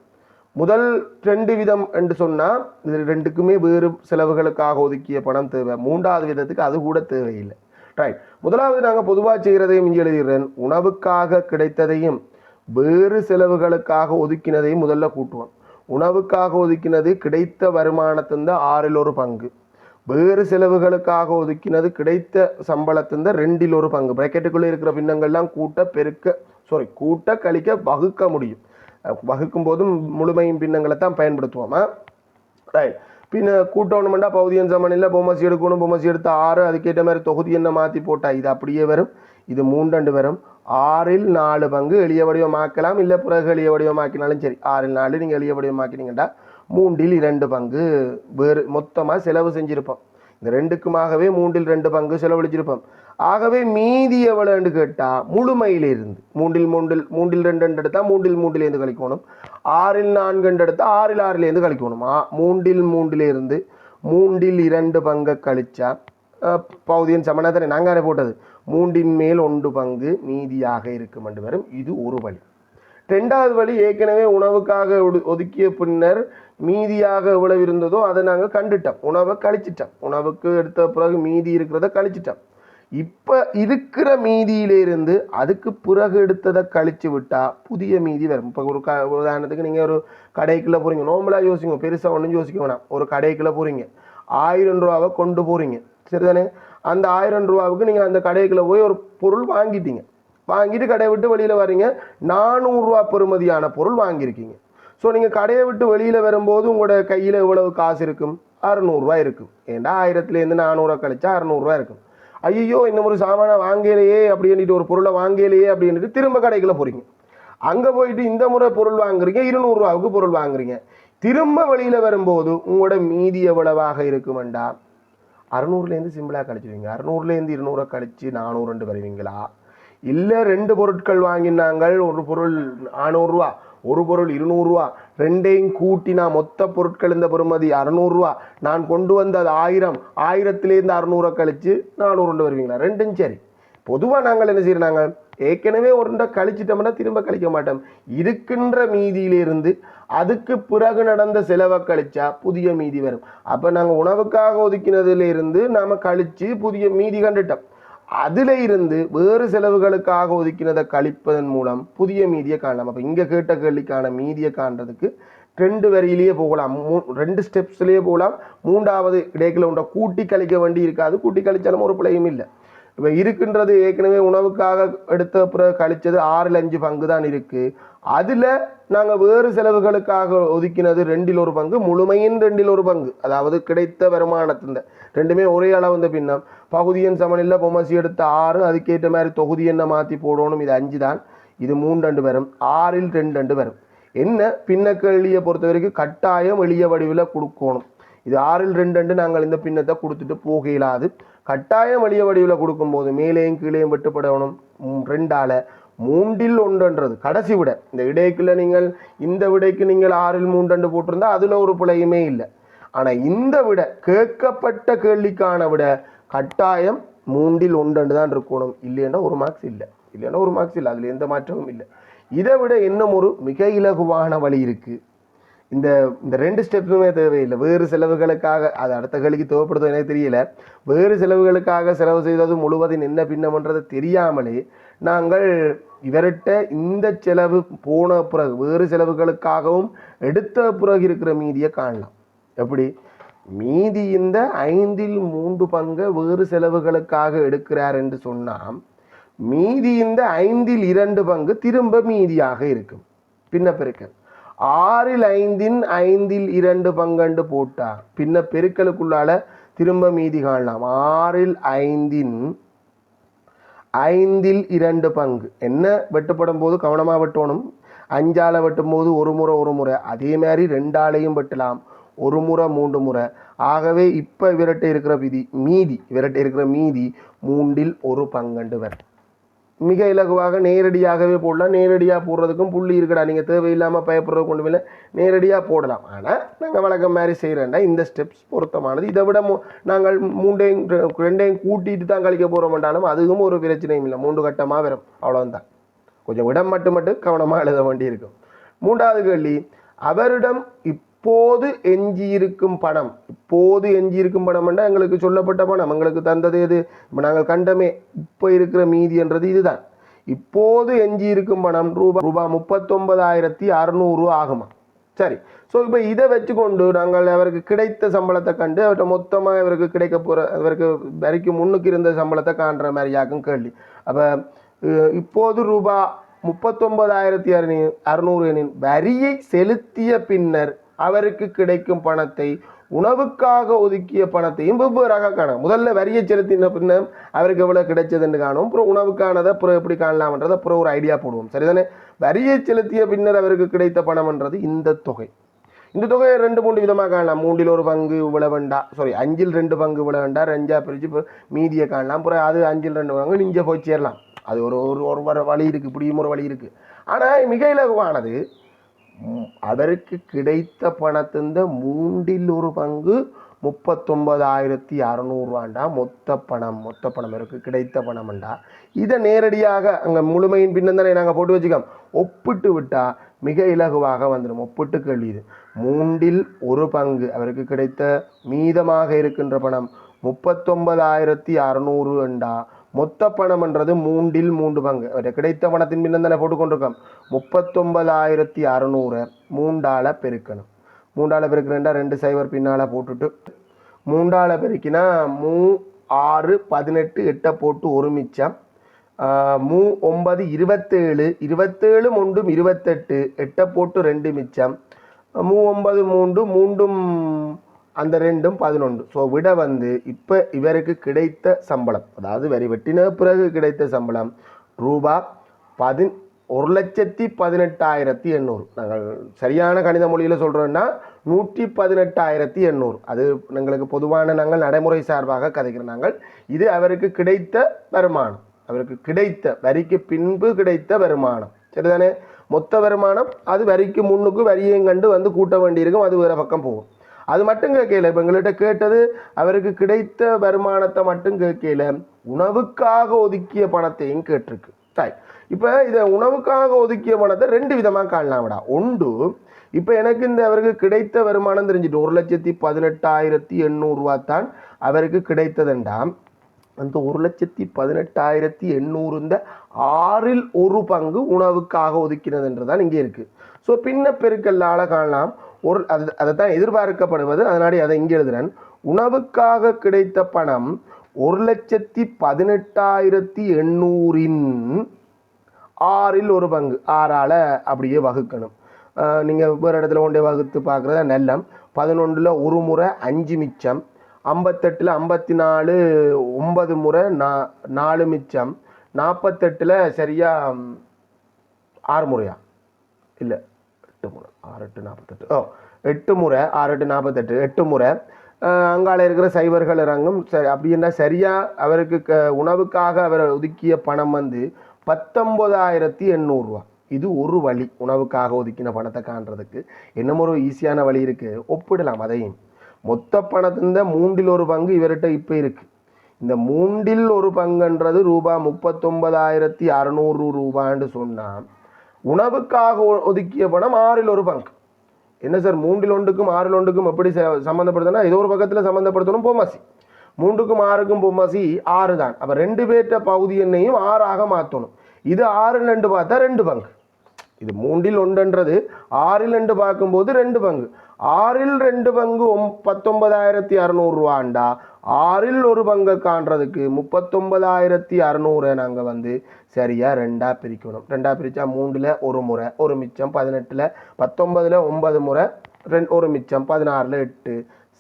முதல் 2 விதம் என்று சொன்னால் இது 2க்குமே வேறு செலவுகளுக்காக ஒதுக்கிய பணம் தேவை. 3வது விதத்துக்கு அது கூட தேவையில்லை. ரைட். முதலாவது நாங்கள் பொதுவாக செய்கிறதையும் இங்கே எழுதுகிறேன். உணவுக்காக கிடைத்ததையும் வேறு செலவுகளுக்காக ஒதுக்கினதையும் முதல்ல கூட்டுவோம். உணவுக்காக ஒதுக்கினது கிடைத்த வருமானத்தின் 6/1 பங்கு, வேறு செலவுகளுக்காக ஒதுக்கினது கிடைத்த சம்பளத்தின் ரெண்டில் ஒரு பங்கு. பிராக்கெட்டுக்குள்ளே இருக்கிற பின்னங்கள்லாம் கூட்ட கழிக்க வகுக்க முடியும். வகுக்கும் போதும் முழுமையும் பின்னங்களை தான் பயன்படுத்துவோமா. ரைட். பின்ன கூட்டணுமெண்டா பகுதியின் சமனில் பொம்மசி எடுக்கணும். பொம்மசி எடுத்து 6, அதுக்கேற்ற மாதிரி தொகுதி என்ன மாற்றி போட்டால் இது அப்படியே வரும். இது 3 வரும். 6ல் 4 பங்கு எளிய வடிவமாக்கலாம், இல்லை பிறகு எளிய வடிவமாக்கினாலும் சரி. 6ல் 4 நீங்கள் எளிய வடிவமாக்கினீங்கன்னா 3ல் 2 பங்கு வேறு மொத்தமாக செலவு செஞ்சுருப்போம். இந்த 2க்குமாகவே 3ல் 2 பங்கு செலவழிச்சிருப்போம். ஆகவே மீதி எவ்வளோன்னு கேட்டால் முழுமையிலிருந்து 3ல் 2 எடுத்தால் 3ல் கழிக்கணும். 6ல் 4 எடுத்தால் 6ல் 6 கழிக்கணும். 3ல் 2 பங்கை கழிச்சா பகுதியின் சமனத்தை நாங்கள் போட்டது 3ன் மேல் 1 பங்கு மீதியாக இருக்கும் என்று வரும். இது ஒரு வழி. 2வது வழி, ஏற்கனவே உணவுக்காக ஒதுக்கிய பின்னர் மீதியாக எவ்வளவு இருந்ததோ அதை நாங்கள் கண்டுட்டோம். உணவை கழிச்சிட்டோம். உணவுக்கு எடுத்த பிறகு மீதி இருக்கிறத கழிச்சிட்டோம். இப்போ இருக்கிற மீதியிலிருந்து அதுக்கு பிறகு எடுத்ததை கழிச்சு விட்டால் புதிய மீதி வரும். இப்போ ஒரு உதாரணத்துக்கு நீங்கள் ஒரு கடைக்குள்ளே போகிறீங்க. நார்மலாக யோசிங்க, பெருசாக ஒன்றும் யோசிக்க வேணாம். ஒரு கடைக்குள்ளே போகிறீங்க, 1000 ரூபாவை கொண்டு போகிறீங்க, சரிதானே? அந்த 1000 ரூபாவுக்கு நீங்கள் அந்த கடைக்குள்ளே போய் ஒரு பொருள் வாங்கிட்டீங்க. வாங்கிட்டு கடையை விட்டு வெளியில் வரீங்க, 400 ரூபா பெறுமதியான பொருள் வாங்கியிருக்கீங்க. ஸோ நீங்கள் கடையை விட்டு வெளியில் வரும்போது உங்களோட கையில் எவ்வளவு காசு இருக்கும்? 600 ரூபா இருக்கும். ஏண்டா 1000லேருந்து 400 கழிச்சா 600 ரூபா இருக்கும். ஐயோ இன்னும் ஒரு சாமானை வாங்கலையே அப்படின்ட்டு, ஒரு பொருளை வாங்கலையே அப்படின்ட்டு திரும்ப கடைக்குள்ளே போகிறீங்க. அங்கே போயிட்டு இந்த முறை பொருள் வாங்குறீங்க, 200 ரூபாவுக்கு பொருள் வாங்குறீங்க. திரும்ப வெளியில் வரும்போது உங்களோட மீதி எவ்வளவாக இருக்குமெண்டா 600லேருந்து சிம்பிளாக கழிச்சுடுவீங்க. 600லேருந்து 200 கழிச்சு 400 வருவீங்களா? இல்லை 2 பொருட்கள் வாங்கினாங்கள், ஒரு பொருள் 400 ரூபா, ஒரு பொருள் 200 ரூபா, ரெண்டையும் கூட்டினா மொத்த பொருட்கள் இந்த பெறுமதி 600 ரூபா, நான் கொண்டு வந்தது 1000, 1000லேருந்து 600 கழிச்சு 400 வருவீங்களா? ரெண்டும் சரி. பொதுவாக நாங்கள் என்ன செய்யறாங்க, ஏற்கனவே ஒன்றை கழிச்சிட்டோம்னா திரும்ப கழிக்க மாட்டோம். இருக்கின்ற மீதியிலிருந்து அதுக்கு பிறகு நடந்த செலவை கழிச்சா புதிய மீதி வரும். அப்போ நாங்கள் உணவுக்காக ஒதுக்கினதுலேருந்து நாம் கழித்து புதிய மீதி கண்டுட்டோம். அதில் இருந்து வேறு செலவுகளுக்காக ஒதுக்கினதை கழிப்பதன் மூலம் புதிய மீதியை காணலாம். அப்போ இங்கே கேட்ட கேள்விக்கான மீதியை காண்றதுக்கு 2 வரியிலேயே போகலாம், 2 ஸ்டெப்ஸ்லேயே போகலாம். 3வது இடைக்கில் உண்ட கூட்டி கழிக்க வேண்டி இருக்காது. கூட்டி கழிச்சாலும் ஒரு பிள்ளையும் இல்லை. இப்போ இருக்கின்றது ஏற்கனவே உணவுக்காக எடுத்த பிறகு கழிச்சது 6ல் 5 பங்கு தான் இருக்குது. அதில் நாங்கள் வேறு செலவுகளுக்காக ஒதுக்கினது 2ல் 1 பங்கு, முழுமையின் 2ல் 1 பங்கு, அதாவது கிடைத்த வருமானத்தின் ரெண்டுமே ஒரே அளவு. இந்த பின்னம் பகுதியின் சமனில் பொம்மசி எடுத்த 6, அதுக்கேற்ற மாதிரி தொகுதி என்ன மாற்றி போடணும். இது 5 தான், இது 3 வரும். 6ல் 2 வரும். என்ன பின்னக்கு எளிய பொறுத்த வரைக்கும் கட்டாயம் எளிய வடிவில் கொடுக்கணும். இது 6ல் 2 நாங்கள் இந்த பின்னத்தை கொடுத்துட்டு போக இயலாது. கட்டாயம் எளிய வடிவில் கொடுக்கும்போது மேலேயும் கீழேயும் வெட்டுப்படணும். 2ஆல் 3ல் 1 கடைசி விட. இந்த இடைக்குள்ள நீங்கள் இந்த விடைக்கு நீங்கள் 6ல் 3 போட்டிருந்தா அதில் ஒரு பிழையுமே இல்லை. ஆனால் இந்த விட கேட்கப்பட்ட கேள்விக்கான விட கட்டாயம் 3ல் 1 தான் இருக்கணும். இல்லைன்னா ஒரு மார்க்ஸ் இல்லை. அதில் எந்த மாற்றமும் இல்லை. இதை விட இன்னும் ஒரு மிக இலகுவான வழி இருக்குது. இந்த 2 ஸ்டெப்புமே தேவையில்லை. வேறு செலவுகளுக்காக, அது அடுத்த கேள்விக்கு தேவைப்படுதோ எனக்கு தெரியல, வேறு செலவுகளுக்காக செலவு செய்தது முழுவதும் என்ன பின்னம்ன்றது தெரியாமலே நாங்கள் இவர்கிட்ட இந்த செலவு போன பிறகு வேறு செலவுகளுக்காகவும் எடுத்த பிறகு இருக்கிற மீதியை காணலாம். எப்படி? மீதி இந்த 5ல் 3 பங்கு வேறு செலவுகளுக்காக எடுக்கிறார் என்று சொன்னால் மீதி இந்த 5ல் 2 பங்கு திரும்ப மீதியாக இருக்கும். பின்ன பெருக்கல் 6ல் 5ல் 2 பங்கு போட்டா பின்ன பெருக்கலுக்குள்ளால திரும்ப மீதி காணலாம். 6ல் 5ல் 2 பங்கு என்ன வெட்டப்படும் போது கவனமாக வெட்டணும். 5ஆல் வெட்டும் போது ஒரு முறை, அதே மாதிரி 2ஆலையும் வெட்டலாம், 1 முறை 3 முறை. ஆகவே இப்போ இவர்கிட்ட இருக்கிற மீதி 3ல் 1 பங்கு வரும். மிக இலகுவாக நேரடியாகவே போடலாம். நேரடியாக போடுறதுக்கும் புள்ளி இருக்கடா, நீங்கள் தேவையில்லாமல் பயப்படுறது கொண்டு போய் நேரடியாக போடலாம். ஆனால் நாங்கள் வழக்கம் மாதிரி செய்கிறேன்டா இந்த ஸ்டெப்ஸ் பொருத்தமானது. இதை விட நாங்கள் 2ஐயும் கூட்டிகிட்டு தான் கழிக்க போகிறோம்ட்டாலும் அதுவும் ஒரு பிரச்சனையும் இல்லை. 3 கட்டமாக வரும், அவ்வளோதான். கொஞ்சம் இடம் மட்டும் கவனமாக எழுத வேண்டி இருக்கும். 3வது கேள்வி, அவரிடம் இப்போது எஞ்சியிருக்கும் பணம். என்றால் எங்களுக்கு சொல்லப்பட்ட பணம், எங்களுக்கு தந்தது எது? இப்போ நாங்கள் கண்டமே இப்போ இருக்கிற மீதி என்றது இதுதான். இப்போது எஞ்சியிருக்கும் பணம் ரூபாய் 39,600 ஆகுமா? சரி. ஸோ இப்போ இதை வச்சுக்கொண்டு நாங்கள் அவருக்கு கிடைத்த சம்பளத்தை கண்டு அவர்கிட்ட மொத்தமாக இவருக்கு கிடைக்க போகிற அவருக்கு வரைக்கு முன்னுக்கு இருந்த சம்பளத்தை காண்ற மாதிரியாக்கும் கேள்வி. அப்போ இப்போது ரூபா 39,600 எனின் வரியை செலுத்திய பின்னர் அவருக்கு கிடைக்கும் பணத்தை உணவுக்காக ஒதுக்கிய பணத்தையும் வெவ்வேறாக காணும். முதல்ல வரியை செலுத்தின பின்னர் அவருக்கு எவ்வளோ கிடைச்சதுன்னு காணும். அப்புறம் உணவுக்கானதை அப்புறம் எப்படி காணலாம்ன்றதை அப்புறம் ஒரு ஐடியா போடுவோம். சரிதானே? வரியை செலுத்திய பின்னர் அவருக்கு கிடைத்த பணம்ன்றது இந்த தொகை. இந்த தொகையை 2-3 விதமாக காணலாம். 3 1 பங்கு இவ்வளோ வேண்டா, சாரி 5 2 பங்கு இவ்வளோ வேண்டா, 2 பிரித்து மீதியை காணலாம். அப்புறம் அது 5 2 பங்கு நீங்க போய் சேரலாம். அது ஒரு ஒரு வழி இருக்குது, இப்படியும் ஒரு வழி இருக்குது. ஆனால் மிக இலகுவானது அவருக்கு கிடைத்த பணத்தின் 3 பங்கு 39,600 மொத்த பணம் அவருக்கு கிடைத்த பணம்ண்டா இதை நேரடியாக அங்கே முழுமையின் பின்னந்தனை நாங்கள் போட்டு வச்சுக்கோம். ஒப்பிட்டு விட்டால் மிக இலகுவாக வந்துடும். ஒப்பிட்டு கேள்வி இது. 1 பங்கு அவருக்கு கிடைத்த மீதமாக இருக்கின்ற பணம் 39,600 மொத்த பணம்ன்றது 3 பங்கு அவருக்கு கிடைத்த பணத்தின் பின்னந்தனை போட்டுக்கொண்டிருக்கோம். 39,600 3ஆல் பெருக்கணும். 3ஆல் பெருக்கிறேன்டா 2 0 பின்னால் போட்டுட்டு 3ஆல் பெருக்கினா 3 6 18 8 போட்டு ஒரு மிச்சம் 9 27 27 3 28 8 போட்டு 2 மிச்சம் 9 3 அந்த 2 11. ஸோ விட இப்போ இவருக்கு கிடைத்த சம்பளம், அதாவது வரி வெட்டின பிறகு கிடைத்த சம்பளம் ரூபா 1,18,800. நாங்கள் சரியான கணித மொழியில் சொல்கிறோன்னா 118,800. அது எங்களுக்கு பொதுவான நாங்கள் நடைமுறை சார்பாக கதைக்கிறோம். நாங்கள் இது அவருக்கு கிடைத்த வருமானம், அவருக்கு கிடைத்த வரிக்கு பின்பு கிடைத்த வருமானம். சரிதானே? மொத்த வருமானம் அது வரிக்கு முன்னுக்கு வரியையும் கண்டு கூட்ட வேண்டியிருக்கும். அது வேறு பக்கம் போகும். அது மட்டும் கேட்கல. இப்போ எங்கள்கிட்ட கேட்டது அவருக்கு கிடைத்த வருமானத்தை மட்டும் கேட்கல, உணவுக்காக ஒதுக்கிய பணத்தையும் கேட்டிருக்கு. சரி, இப்போ இதை உணவுக்காக ஒதுக்கிய பணத்தை 2 விதமாக காணலாம்டா. ஒன்று, இப்போ எனக்கு இந்த அவருக்கு கிடைத்த வருமானம் தெரிஞ்சுட்டு 1,18,800 தான் அவருக்கு கிடைத்ததுண்டாம். அந்த 1,18,800 6ல் 1 பங்கு உணவுக்காக ஒதுக்கினதுன்றதான் இங்கே இருக்குது. ஸோ பின்ன பெருக்கல்லால் காணலாம். அதை தான் எதிர்பார்க்கப்படுவது. அதனால அதை இங்கே எழுதுறேன். உணவுக்காக கிடைத்த பணம் 1,18,800 6ல் 1 பங்கு 6ஆல் அப்படியே வகுக்கணும். நீங்கள் வேறு இடத்துல கொண்டே வகுத்து பார்க்குறதா நல்லம். 11ல் 1 முறை 5 மிச்சம், 58ல் 54 9 முறை 4 மிச்சம், 48ல் சரியா 6 முறையா இல்லை 8 முறை 6 8 48 8 முறை 6 8 48 8 முறை அங்கால இருக்கிற சைவர்கள் இறங்கும். சரி, அப்படின்னா சரியாக அவருக்கு உணவுக்காக அவர் ஒதுக்கிய பணம் 19,800. இது ஒரு வழி. உணவுக்காக ஒதுக்கின பணத்தை காண்றதுக்கு என்னமோ ஒரு ஈஸியான வழி இருக்குது. ஒப்பிடலாம். அதையும் மொத்த பணத்தின் 3ல் 1 பங்கு இவர்கிட்ட இப்போ இருக்குது. இந்த 3ல் 1 பங்குன்றது ரூபா 39,600 ரூபான்னு சொன்னால் உணவுக்காக ஒதுக்கிய பணம் 6ல் 1 பங்கு. என்ன சார் 3ல் 1க்கும் 6ல் 1க்கும் எப்படி சம்மந்தப்படுதுன்னா ஏதோ ஒரு பக்கத்தில் சம்மந்தப்படுத்தணும். பொம்மாசி 3க்கும் 6க்கும் பொம்மாசி 6 தான். அப்போ 2 பேர்ட்ட பகுதி எண்ணையும் 6ஆக மாற்றணும். இது 6ல் 2 பார்த்தா 2 பங்கு. இது 3ல் 1ன்றது 6ல் 2 பார்க்கும்போது 2 பங்கு. 6ல் 2 பங்கு 19,600 ரூபாண்டா 6ல் 1 பங்கை காண்றதுக்கு 39,600 நாங்கள் சரியாக 2ஆக பிரிக்கணும். 2ஆக பிரித்தா 3ல் 1 முறை 1 மிச்சம், 18ல் 19ல் 9 முறை 1 மிச்சம், 16ல் 8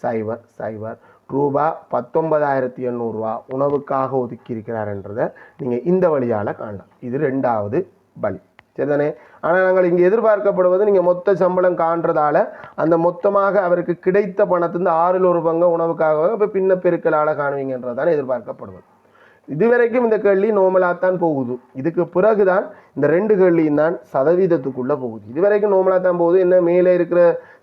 0 0 ரூபா 19,800 உணவுக்காக ஒதுக்கி இருக்கிறார்ன்றதை நீங்கள் இந்த வழியால் காணலாம். இது 2வது வழி. சரிதானே? ஆனால் நாங்கள் இங்கே எதிர்பார்க்கப்படுவது நீங்கள் மொத்த சம்பளம் காண்றதால அந்த மொத்தமாக அவருக்கு கிடைத்த பணத்திலிருந்து 6ல் 1 பங்கு உணவுக்காக இப்போ பின்ன பெருக்கலால் காணுவீங்கன்றதான எதிர்பார்க்கப்படுவது. இதுவரைக்கும் இந்த கேள்வி நோமலாகத்தான் போகுது. இதுக்கு பிறகு தான் இந்த 2 கேள்வியும் தான் சதவீதத்துக்குள்ளே போகுது. இதுவரைக்கும் நோமலாக தான் போகுது. என்ன மேலே இருக்கிற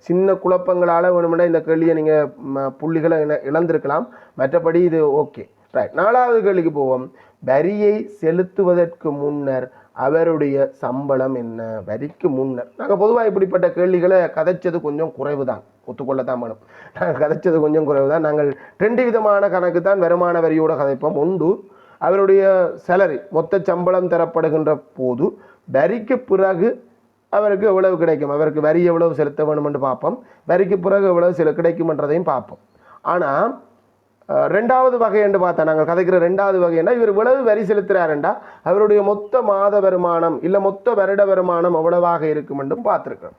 சின்ன குழப்பங்களால் வேணுமெண்டா இந்த கேள்வியை நீங்கள் புள்ளிகளை இழந்திருக்கலாம். மற்றபடி இது ஓகே. ரைட், 4வது கேள்விக்கு போவோம். வரியை செலுத்துவதற்கு முன்னர் அவருடைய சம்பளம் என்ன? வரிக்கு முன்னர் நாங்கள் பொதுவாக இப்படிப்பட்ட கேள்விகளை கதைச்சது கொஞ்சம் குறைவு தான், ஒத்துக்கொள்ளத்தான் வேணும். நாங்கள் கதைச்சது கொஞ்சம் குறைவு தான். நாங்கள் 2 விதமான கணக்கு தான் வருமான வரியோட கதைப்போம். ஒன்று, அவருடைய சேலரி மொத்த சம்பளம் தரப்படுகின்ற போது வரிக்கு பிறகு அவருக்கு எவ்வளவு கிடைக்கும், அவருக்கு வரி எவ்வளவு செலுத்த வேணும்னு பார்ப்போம், வரிக்கு பிறகு எவ்வளவு கிடைக்கும்ன்றதையும் பார்ப்போம். ஆனால் ரெண்டாவது வகை என்று பார்த்தா, நாங்கள் கதைக்கிற ரெண்டாவது வகை என்ன, இவர் இவ்வளவு வரி செலுத்துறாருண்டா அவருடைய மொத்த மாத வருமானம் இல்லை மொத்த வருட வருமானம் எவ்வளவாக இருக்கும் என்றும் பார்த்துருக்கோம்.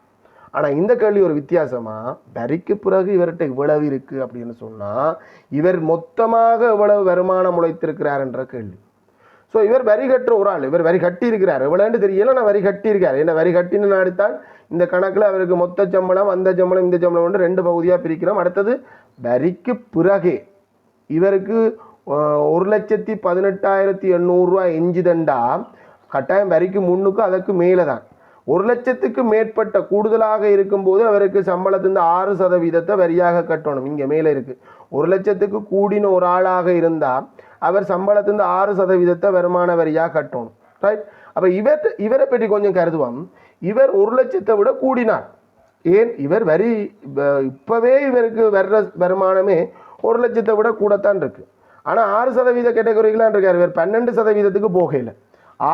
ஆனால் இந்த கேள்வி ஒரு வித்தியாசமாக, வரிக்கு பிறகு இவர்கிட்ட இவ்வளவு இருக்குது அப்படின்னு சொன்னால் இவர் மொத்தமாக எவ்வளவு வருமானம் உழைத்திருக்கிறார் என்ற கேள்வி. ஸோ இவர் வரி கட்டுற ஒரு ஆள், இவர் வரி கட்டி இருக்கிறார், எவ்வளோன்னு தெரியல, நான் வரி கட்டியிருக்காரு. என்ன வரி கட்டின்னு எடுத்தால் இந்த கணக்கில் அவருக்கு மொத்த சம்பளம், அந்த சம்பளம், இந்த சம்பளம் வந்து 2 பகுதியாக பிரிக்கிறோம். அடுத்தது வரிக்கு பிறகே இவருக்கு 1,18,800 ரூபா எஞ்சுதண்டா கட்டாயம் வரிக்கு முன்னுக்கு அதற்கு மேலே தான் 1,00,000க்கு மேற்பட்ட கூடுதலாக இருக்கும்போது அவருக்கு சம்பளத்தின் 6% வரியாக கட்டணும். இங்கே மேலே இருக்குது 1,00,000க்கு கூடின ஒரு ஆளாக இருந்தால் அவர் சம்பளத்தின் 6% வருமான வரியாக கட்டணும். ரைட். அப்போ இவரை பற்றி கொஞ்சம் கருதுவோம். இவர் 1,00,000 விட கூடினார். ஏன் இவர் வரி இப்போவே இவருக்கு வர்ற வருமானமே 1,00,000 விட கூடத்தான் இருக்கு. ஆனால் 6% கேட்டகரிகளான் இருக்கார். இவர் 12%க்கு போகல,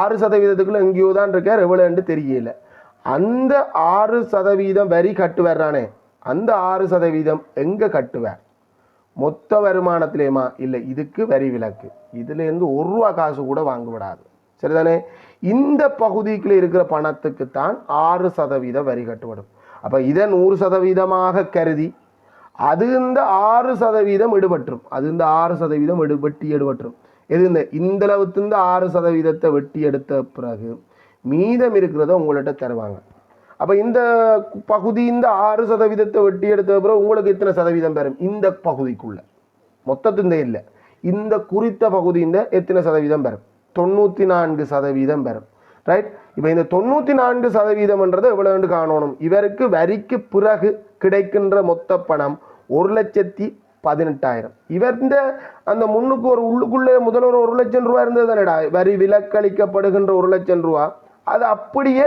6%க்குள்ள எங்கேயோ தான் இருக்கார். எவ்வளோன்னு தெரியல. அந்த 6% வரி கட்டுவாரானே, அந்த 6% எங்கே கட்டுவார்? மொத்த வருமானத்திலேயுமா? இல்லை, இதுக்கு வரி விலக்கு. இதுலேருந்து 1 ரூபா காசு கூட வாங்க விடாது. சரிதானே? இந்த பகுதிக்குள்ள இருக்கிற பணத்துக்கு தான் 6% வரி கட்டுப்படும். அப்போ இதை 100% கருதி அது இந்த 6% எடுபற்றும். அது இந்த 6% வெட்டி எடுபற்றும். எது இந்த அளவுக்கு 6% வெட்டி எடுத்த பிறகு மீதம் இருக்கிறத உங்கள்கிட்ட தருவாங்க. அப்போ இந்த பகுதி இந்த 6% வெட்டி எடுத்த பிறகு உங்களுக்கு எத்தனை சதவீதம் பெறும்? இந்த பகுதிக்குள்ள மொத்தத்தின் இல்லை, இந்த குறித்த பகுதியின் எத்தனை சதவீதம் பெறும்? 94% பெறும். ரைட். இப்போ இந்த 94%ன்றது எவ்வளோன்னு காணணும். இவருக்கு வரிக்கு பிறகு கிடைக்கின்ற மொத்த பணம் 1,18,000. இவர்ந்த அந்த முன்னுக்கு ஒரு உள்ளுக்குள்ளே முதல்ல ஒரு 1,00,000 ரூபா இருந்தது தானேடா, வரி விலக்களிக்கப்படுகின்ற 1,00,000 ரூபா, அது அப்படியே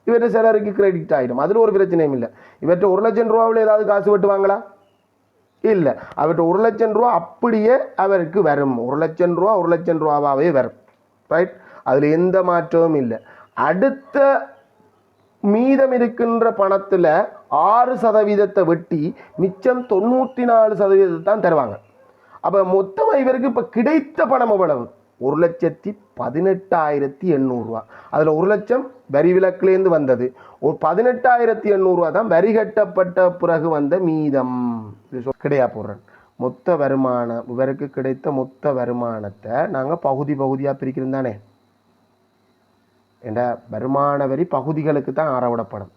இவர்கிட்ட சிலருக்கு கிரெடிட் ஆகிடும். அதில் ஒரு பிரச்சனையும் இல்லை. இவர்கிட்ட 1,00,000 ரூபாவில் ஏதாவது காசு வெட்டுவாங்களா? இல்லை. அவர்கிட்ட 1,00,000 ரூபா அப்படியே அவருக்கு வரும். 1,00,000 ரூபா 1,00,000 ரூபாவே வரும். ரைட். அதில் எந்த மாற்றமும் இல்லை. அடுத்த மீதம் இருக்கின்ற பணத்தில் 6% வெட்டி மிச்சம் 94% தான் தருவாங்க. அப்போ மொத்தமாக இவருக்கு இப்போ கிடைத்த பணம் எவ்வளவு? 1,18,800 ரூபா. அதில் 1,00,000 வரி விலக்குலேருந்து வந்தது. ஒரு 18,800 ரூபா தான் வரி கட்டப்பட்ட பிறகு வந்த மீதம். கிடையா போடுறேன். மொத்த வருமானம், இவருக்கு கிடைத்த மொத்த வருமானத்தை நாங்கள் பகுதி பகுதியாக பிரிக்கிறோம் தானே. ஏண்டா வருமான வரி பகுதிகளுக்கு தான் ஆரவிடப்படும்.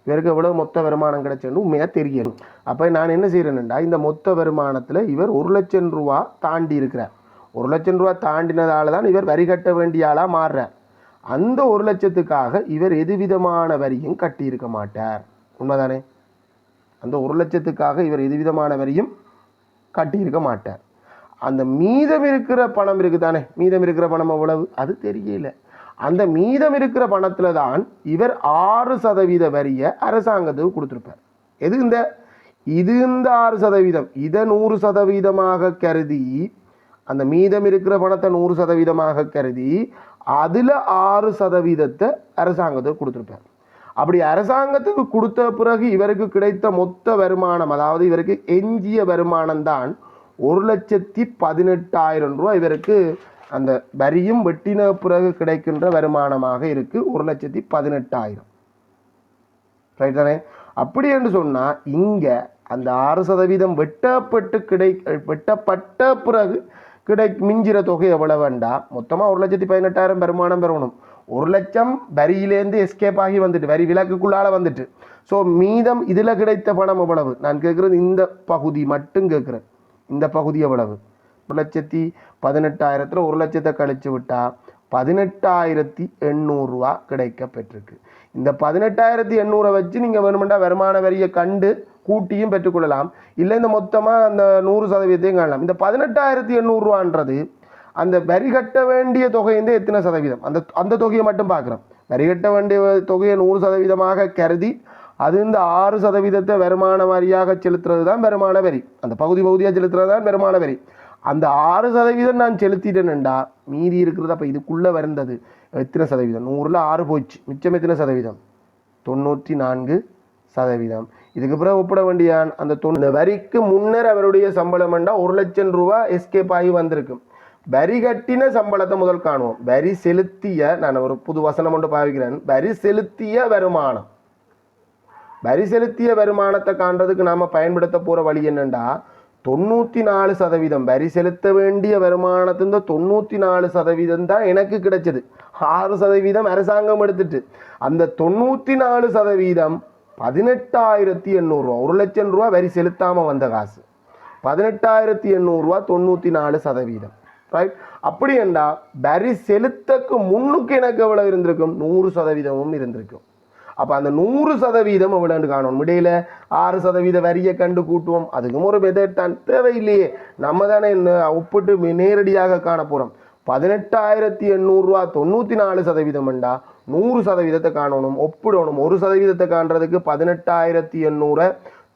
இவருக்கு எவ்வளவு மொத்த வருமானம் கிடைச்சேன்னு உண்மையாக தெரியணும். அப்போ நான் என்ன செய்கிறேன்டா, இந்த மொத்த வருமானத்தில் இவர் 1,00,000 ரூபா தாண்டி இருக்கிறார். 1,00,000 ரூபா தாண்டினதால தான் இவர் வரி கட்ட வேண்டிய ஆளாக மாறுறார். அந்த 1,00,000த்துக்காக இவர் எதுவிதமான வரியும் கட்டியிருக்க மாட்டார். உண்மைதானே? அந்த 1,00,000த்துக்காக இவர் எதுவிதமான வரியும் கட்டியிருக்க மாட்டார். அந்த மீதம் இருக்கிற பணம் இருக்குது தானே, மீதம் இருக்கிற பணம் எவ்வளவு அது தெரியல. அந்த மீதம் இருக்கிற பணத்தில் தான் இவர் 6% வரியை அரசாங்கத்துக்கு கொடுத்துருப்பார். எது இந்த 6%, இதை 100% கருதி, அந்த மீதம் இருக்கிற பணத்தை 100% கருதி அதில் 6% அரசாங்கத்துக்கு கொடுத்துருப்பார். அப்படி அரசாங்கத்துக்கு கொடுத்த பிறகு இவருக்கு கிடைத்த மொத்த வருமானம், அதாவது இவருக்கு எஞ்சிய வருமானம் தான் 1,18,000 ரூபா இவருக்கு அந்த வரியும் வெட்டின பிறகு கிடைக்கின்ற வருமானமாக இருக்கு. 1,18,000. ரைட் தானே? அப்படி என்று சொன்னால் இங்கே அந்த 6% வெட்டப்பட்ட பிறகு மிஞ்சிற தொகை எவ்வளவு வேண்டாம்? மொத்தமாக 1,18,000 வருமானம் பெறணும். 1,00,000 வரியிலேருந்து எஸ்கேப் ஆகி வந்துட்டு, வரி விலக்குக்குள்ளால வந்துட்டு. ஸோ மீதம் இதில் கிடைத்த பணம் எவ்வளவு? நான் கேட்குறது இந்த பகுதி மட்டும் கேட்குறேன். இந்த பகுதி எவ்வளவு? 1,18,000 1,00,000 கழிச்சு விட்டால் 18,800 ரூபா கிடைக்க பெற்றிருக்கு. இந்த 18,800 வச்சு நீங்கள் வேணுமெண்டா வருமான வரியை கண்டு கூட்டியும் பெற்றுக்கொள்ளலாம். இல்லை இந்த மொத்தமாக அந்த 100% காணலாம். இந்த 18,800 ரூபான்றது அந்த வரி கட்ட வேண்டிய தொகையிருந்து எத்தனை சதவீதம்? அந்த தொகையை மட்டும் பார்க்குறோம். வரி கட்ட வேண்டிய தொகையை 100% கருதி அது இந்த 6% வருமான வரியாக செலுத்துறது தான் வருமான வரி. அந்த பகுதியாக செலுத்துறது தான் வருமான வரி. அந்த 6% நான் செலுத்திட்டேன்டா, மீதி இருக்கிறது அப்போ இதுக்குள்ளே வருந்தது எத்தனை சதவீதம்? 100ல் 6 போச்சு, மிச்சம் எத்தனை சதவீதம்? 94%. இதுக்கு பிறகு ஒப்பிட வேண்டிய அந்த வரிக்கு முன்னர் அவருடைய சம்பளம் என்றால் 1,00,000 ரூபா எஸ்கேப் ஆகி வந்திருக்கும். வரி கட்டின சம்பளத்தை முதல் காணுவோம். வரி செலுத்திய, நான் ஒரு புது வசனம் ஒன்று பாவிக்கிறேன், வரி செலுத்திய வருமானம். வரி செலுத்திய வருமானத்தை காண்றதுக்கு நாம பயன்படுத்த போற வழி என்னண்டா 94%. வரி செலுத்த வேண்டிய வருமானத்தின் 94% தான் எனக்கு கிடைச்சது. 6% அரசாங்கம் எடுத்துட்டு, அந்த 94% 18,800 ரூபா. 1,00,000 ரூபா வரி செலுத்தாம வந்த காசு. 18,800 ரூபா 94%. ரைட்? அப்படி என்றா வரி செலுத்தக்கு முன்னுக்கு எனக்கு எவ்வளவு இருந்திருக்கும்? 100% இருந்திருக்கும். அப்போ அந்த 100% எவ்வளோன்னு காணணும். இடையில 6% வரியை கண்டு கூட்டுவோம். அதுக்கும் ஒரு மெதட் தான், தேவையில்லையே. நம்ம தானே ஒப்பிட்டு நேரடியாக காண போகிறோம். 18,800 ரூபா 94% என்றா 100% காணணும், ஒப்பிடணும். 1% காண்றதுக்கு 18,800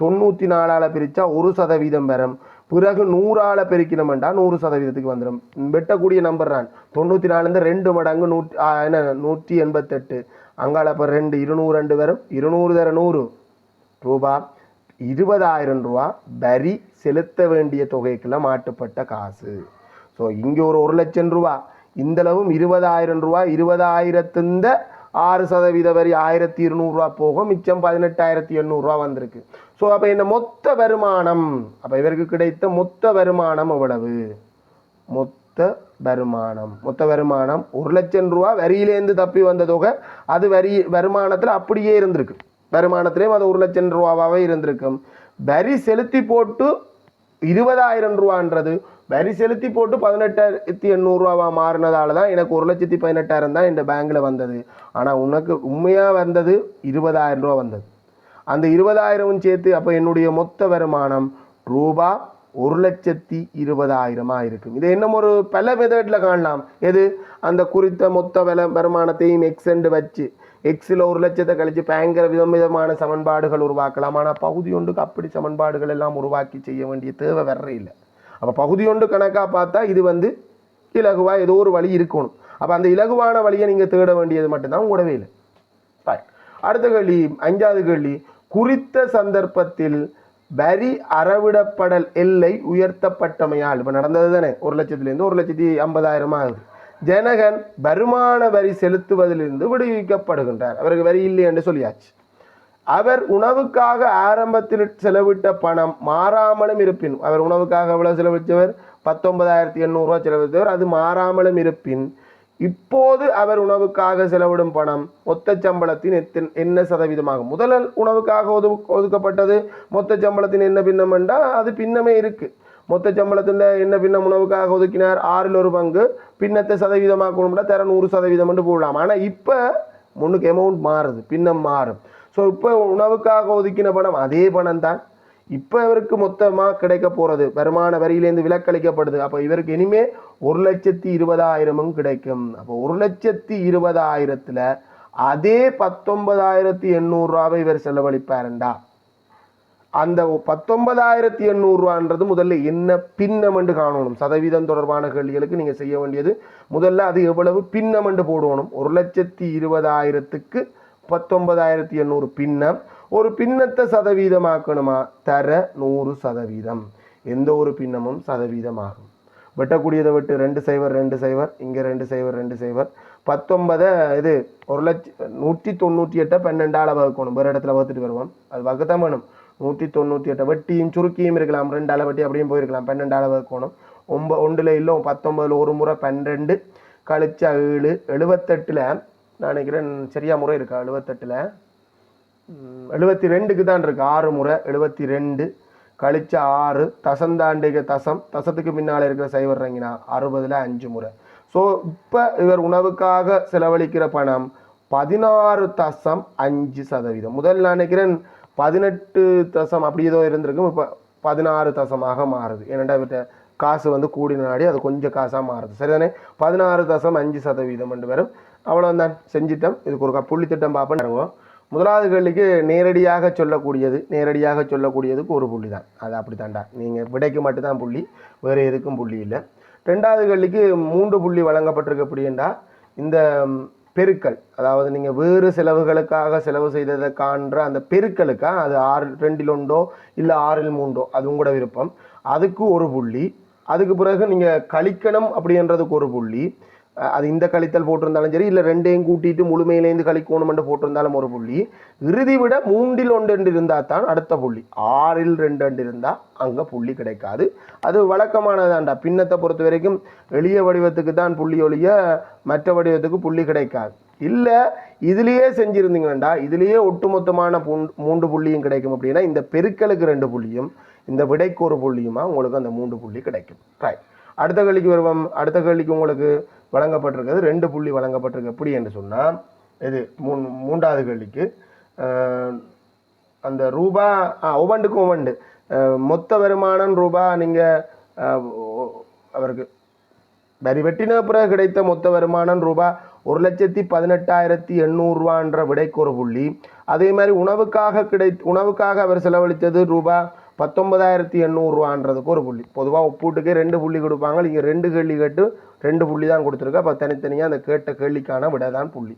94ஆல் பிரித்தா 1% வரும். பிறகு 100ஆல் பெருக்கினோம்டா 100%க்கு வந்துடும். வெட்டக்கூடிய நம்பர் தான் 94 2 மடங்கு 188. அங்கால இப்போ 200 வரும். 200 தர 100 ரூபா 20,000 ரூபா வரி செலுத்த வேண்டிய தொகைக்குள்ள மாட்டுப்பட்ட காசு. ஸோ இங்கே ஒரு 1,00,000 ரூபா, இந்தளவும் 20,000 ரூபா. 20,000 6% வரி 1,200 ரூபா போகும், மிச்சம் 18,800 ரூபா வந்திருக்கு. ஸோ அப்போ இந்த மொத்த வருமானம், அப்போ இவருக்கு கிடைத்த மொத்த வருமானம் எவ்வளவு? மொத்த வருமானம் 1,00,000 ரூபா வரியிலேருந்து தப்பி வந்த தொகை. அது வருமானத்தில் அப்படியே இருந்திருக்கு. வருமானத்திலேயும் அது 1,00,000 ரூபாவே இருந்திருக்கும். வரி செலுத்தி போட்டு 20,000 ரூபான்றது வரி செலுத்தி போட்டு 18,800 ரூபாவா மாறினதால தான் எனக்கு 1,18,000 தான் இந்த பேங்க்ல வந்தது. ஆனால் உனக்கு உண்மையாக வந்தது 20,000 ரூபா வந்தது. அந்த 20,000 சேர்த்து அப்போ என்னுடைய மொத்த வருமானம் ரூபா 1,20,000 இருக்கும். இது இன்னும் ஒரு பல மெத்தடில் காணலாம். எது? அந்த குறித்த மொத்த வருமானத்தையும் எக்ஸெண்டு வச்சு எக்ஸில் 1,00,000 கழிச்சு பயங்கர விதமான சமன்பாடுகள் உருவாக்கலாம். ஆனால் பகுதி ஒன்றுக்கு அப்படி சமன்பாடுகள் எல்லாம் உருவாக்கி செய்ய வேண்டிய தேவை வர்ற இல்லை. அப்போ பகுதி ஒன்று கணக்காக பார்த்தா இது இலகுவாக ஏதோ ஒரு வழி இருக்கணும். அப்போ அந்த இலகுவான வழியை நீங்கள் தேட வேண்டியது மட்டும்தான் உங்களோட இல்லை. அடுத்த கேள்வி, 5வது கேள்வி, குறித்த சந்தர்ப்பத்தில் வரி அறவிடப்படல் எல்லை உயர்த்தப்பட்டமையால், இப்போ நடந்தது தானே, 1,00,000 1,50,000 ஆகுது. ஜனகன் வருமான வரி செலுத்துவதிலிருந்து விடுவிக்கப்படுகின்றார். அவருக்கு வரி இல்லை என்று சொல்லியாச்சு. அவர் உணவுக்காக ஆரம்பத்தில் செலவிட்ட பணம் மாறாமலும் இருப்பின், அவர் உணவுக்காக எவ்வளவு செலவிட்டவர்? 19,800 ரூபா செலவிட்டவர். அது மாறாமலும் இருப்பின் இப்போது அவர் உணவுக்காக செலவிடும் பணம் மொத்த சம்பளத்தின் என்ன சதவீதமாகும்? முதல் உணவுக்காக ஒதுக்கப்பட்டது மொத்த சம்பளத்தின் என்ன பின்னம் என்றால் அது பின்னமே இருக்கு. மொத்த சம்பளத்தில் என்ன பின்னம் உணவுக்காக ஒதுக்கினார்? 1/6 பங்கு. பின்னத்தை சதவீதமாக்கணும்னா 100% என்று போடலாம். ஆனால் இப்போ முன்னுக்கு அமௌண்ட் மாறுது, பின்னம் மாறும். ஸோ இப்போ உணவுக்காக ஒதுக்கின பணம் அதே பணம் தான் இப்போ இவருக்கு மொத்தமாக கிடைக்க போகிறது. வருமான வரியிலேருந்து விலக்களிக்கப்படுது. அப்போ இவருக்கு இனிமே 1,20,000 கிடைக்கும். அப்போ 1,20,000 அதே 19,800 ரூபாவை இவர் செலவழிப்பாருண்டா, அந்த 19,800 ரூபான்றது முதல்ல என்ன பின்னம் என்று காணணும். சதவீதம் தொடர்பான கேள்விகளுக்கு நீங்கள் செய்ய வேண்டியது முதல்ல அது எவ்வளவு பின்னம் என்று போடணும். 1,20,000க்கு 19,800 பின்னம். ஒரு பின்னத்தை சதவீதமாக்கணுமா? தர 100%. எந்த ஒரு பின்னமும் சதவீதமாகும். வெட்டக்கூடியதை விட்டு 2 0 2 0, இங்கே 2 0 2 0, 19 இது 1,198 12ஆல் வகுக்கணும். வேறு இடத்துல வகுத்துட்டு வருவோம், அது வகுத்தான் வேணும். 198 வெட்டியும் சுருக்கியும் இருக்கலாம், 2ஆல் வெட்டி அப்படியும் போயிருக்கலாம். 12ஆல் வகுக்கணும். 9 இல்லை 19 ஒரு முறை 12 கழிச்சா 7 78ல் நான் நினைக்கிறேன் சரியா முறை இருக்கா? 78ல் 72க்கு தான் இருக்கு. 6 முறை 72 கழிச்சா 6 தசந்தாண்டிக தசத்துக்கு பின்னால் இருக்கிற சைவர் இறங்கினா 60ல் 5 முறை. ஸோ இப்போ இவர் உணவுக்காக செலவழிக்கிற பணம் 16.5%. முதல் நான் நினைக்கிறேன் 18 அப்படி ஏதோ இருந்திருக்கும். இப்போ 16 மாறுது. ஏன்னாண்டா இவர்கிட்ட காசு கூடினாடி அது கொஞ்சம் காசாக மாறுது. சரிதானே? 16.5% வரும். அவ்வளோதான், செஞ்சிட்டோம். இதுக்கு ஒரு புள்ளி திட்டம் பார்ப்போம். முதலாவது கேள்விக்கு நேரடியாக சொல்லக்கூடியதுக்கு ஒரு புள்ளி தான். அது அப்படி தாண்டா, நீங்கள் விடைக்கு மட்டும்தான் புள்ளி, வேறு எதுக்கும் புள்ளி இல்லை. 2வது கேள்விக்கு 3 புள்ளி வழங்கப்பட்டிருக்கு. அப்படின்னா இந்த பெருக்கல், அதாவது நீங்கள் வேறு செலவுகளுக்காக செலவு செய்ததை காண்ற அந்த பெருக்கலுக்கா அது 6 2 இல்லை 6 3 அது உங்களோட விருப்பம், அதுக்கு ஒரு புள்ளி. அதுக்கு பிறகு நீங்கள் கழிக்கணும் அப்படின்றதுக்கு ஒரு புள்ளி, அது இந்த கழித்தல் போட்டிருந்தாலும் சரி இல்லை ரெண்டையும் கூட்டிட்டு முழுமையிலேருந்து கழிக்கணுமென்று போட்டிருந்தாலும் ஒரு புள்ளி. இறுதி விட 3 1 இருந்தால் தான் அடுத்த புள்ளி. 6 2 இருந்தால் அங்கே புள்ளி கிடைக்காது. அது வழக்கமானதாண்டா. பின்னத்தை பொறுத்த வரைக்கும் எளிய வடிவத்துக்கு தான் புள்ளி ஒழிய மற்ற வடிவத்துக்கு புள்ளி கிடைக்காது. இல்லை இதுலேயே செஞ்சுருந்தீங்கன்னா இதுலேயே ஒட்டுமொத்தமான 3 புள்ளியும் கிடைக்கும். அப்படின்னா இந்த பெருக்கலுக்கு 2 புள்ளியும் இந்த விடைக்கு ஒரு புள்ளியுமா உங்களுக்கு அந்த 3 புள்ளி கிடைக்கும். ரைட், அடுத்த கேள்விக்கு வருவோம். அடுத்த கேள்விக்கு உங்களுக்கு வழங்கப்பட்டிருக்கிறது 2 புள்ளி வழங்கப்பட்டிருக்கு. எப்படி என்று சொன்னால் இது 3வது கேள்விக்கு அந்த ரூபா ஒவ்வொன்றுக்கும் ஒவ்வொன்று மொத்த வருமானம் ரூபா, நீங்கள் அவருக்கு வரி வெட்டின பிறகு கிடைத்த மொத்த வருமானம் ரூபா 1,18,800 விடைக்கு ஒரு புள்ளி. அதே மாதிரி உணவுக்காக அவர் செலவழித்தது ரூபா 19,800 ஒரு புள்ளி. பொதுவாக ஒப்பூட்டுக்கே 2 புள்ளி கொடுப்பாங்க. இங்கே 2 கேள்வி கேட்டு 2 புள்ளி தான் கொடுத்துருக்கா. அப்போ தனித்தனியாக அந்த கேட்ட கேள்விக்கான விட தான் புள்ளி.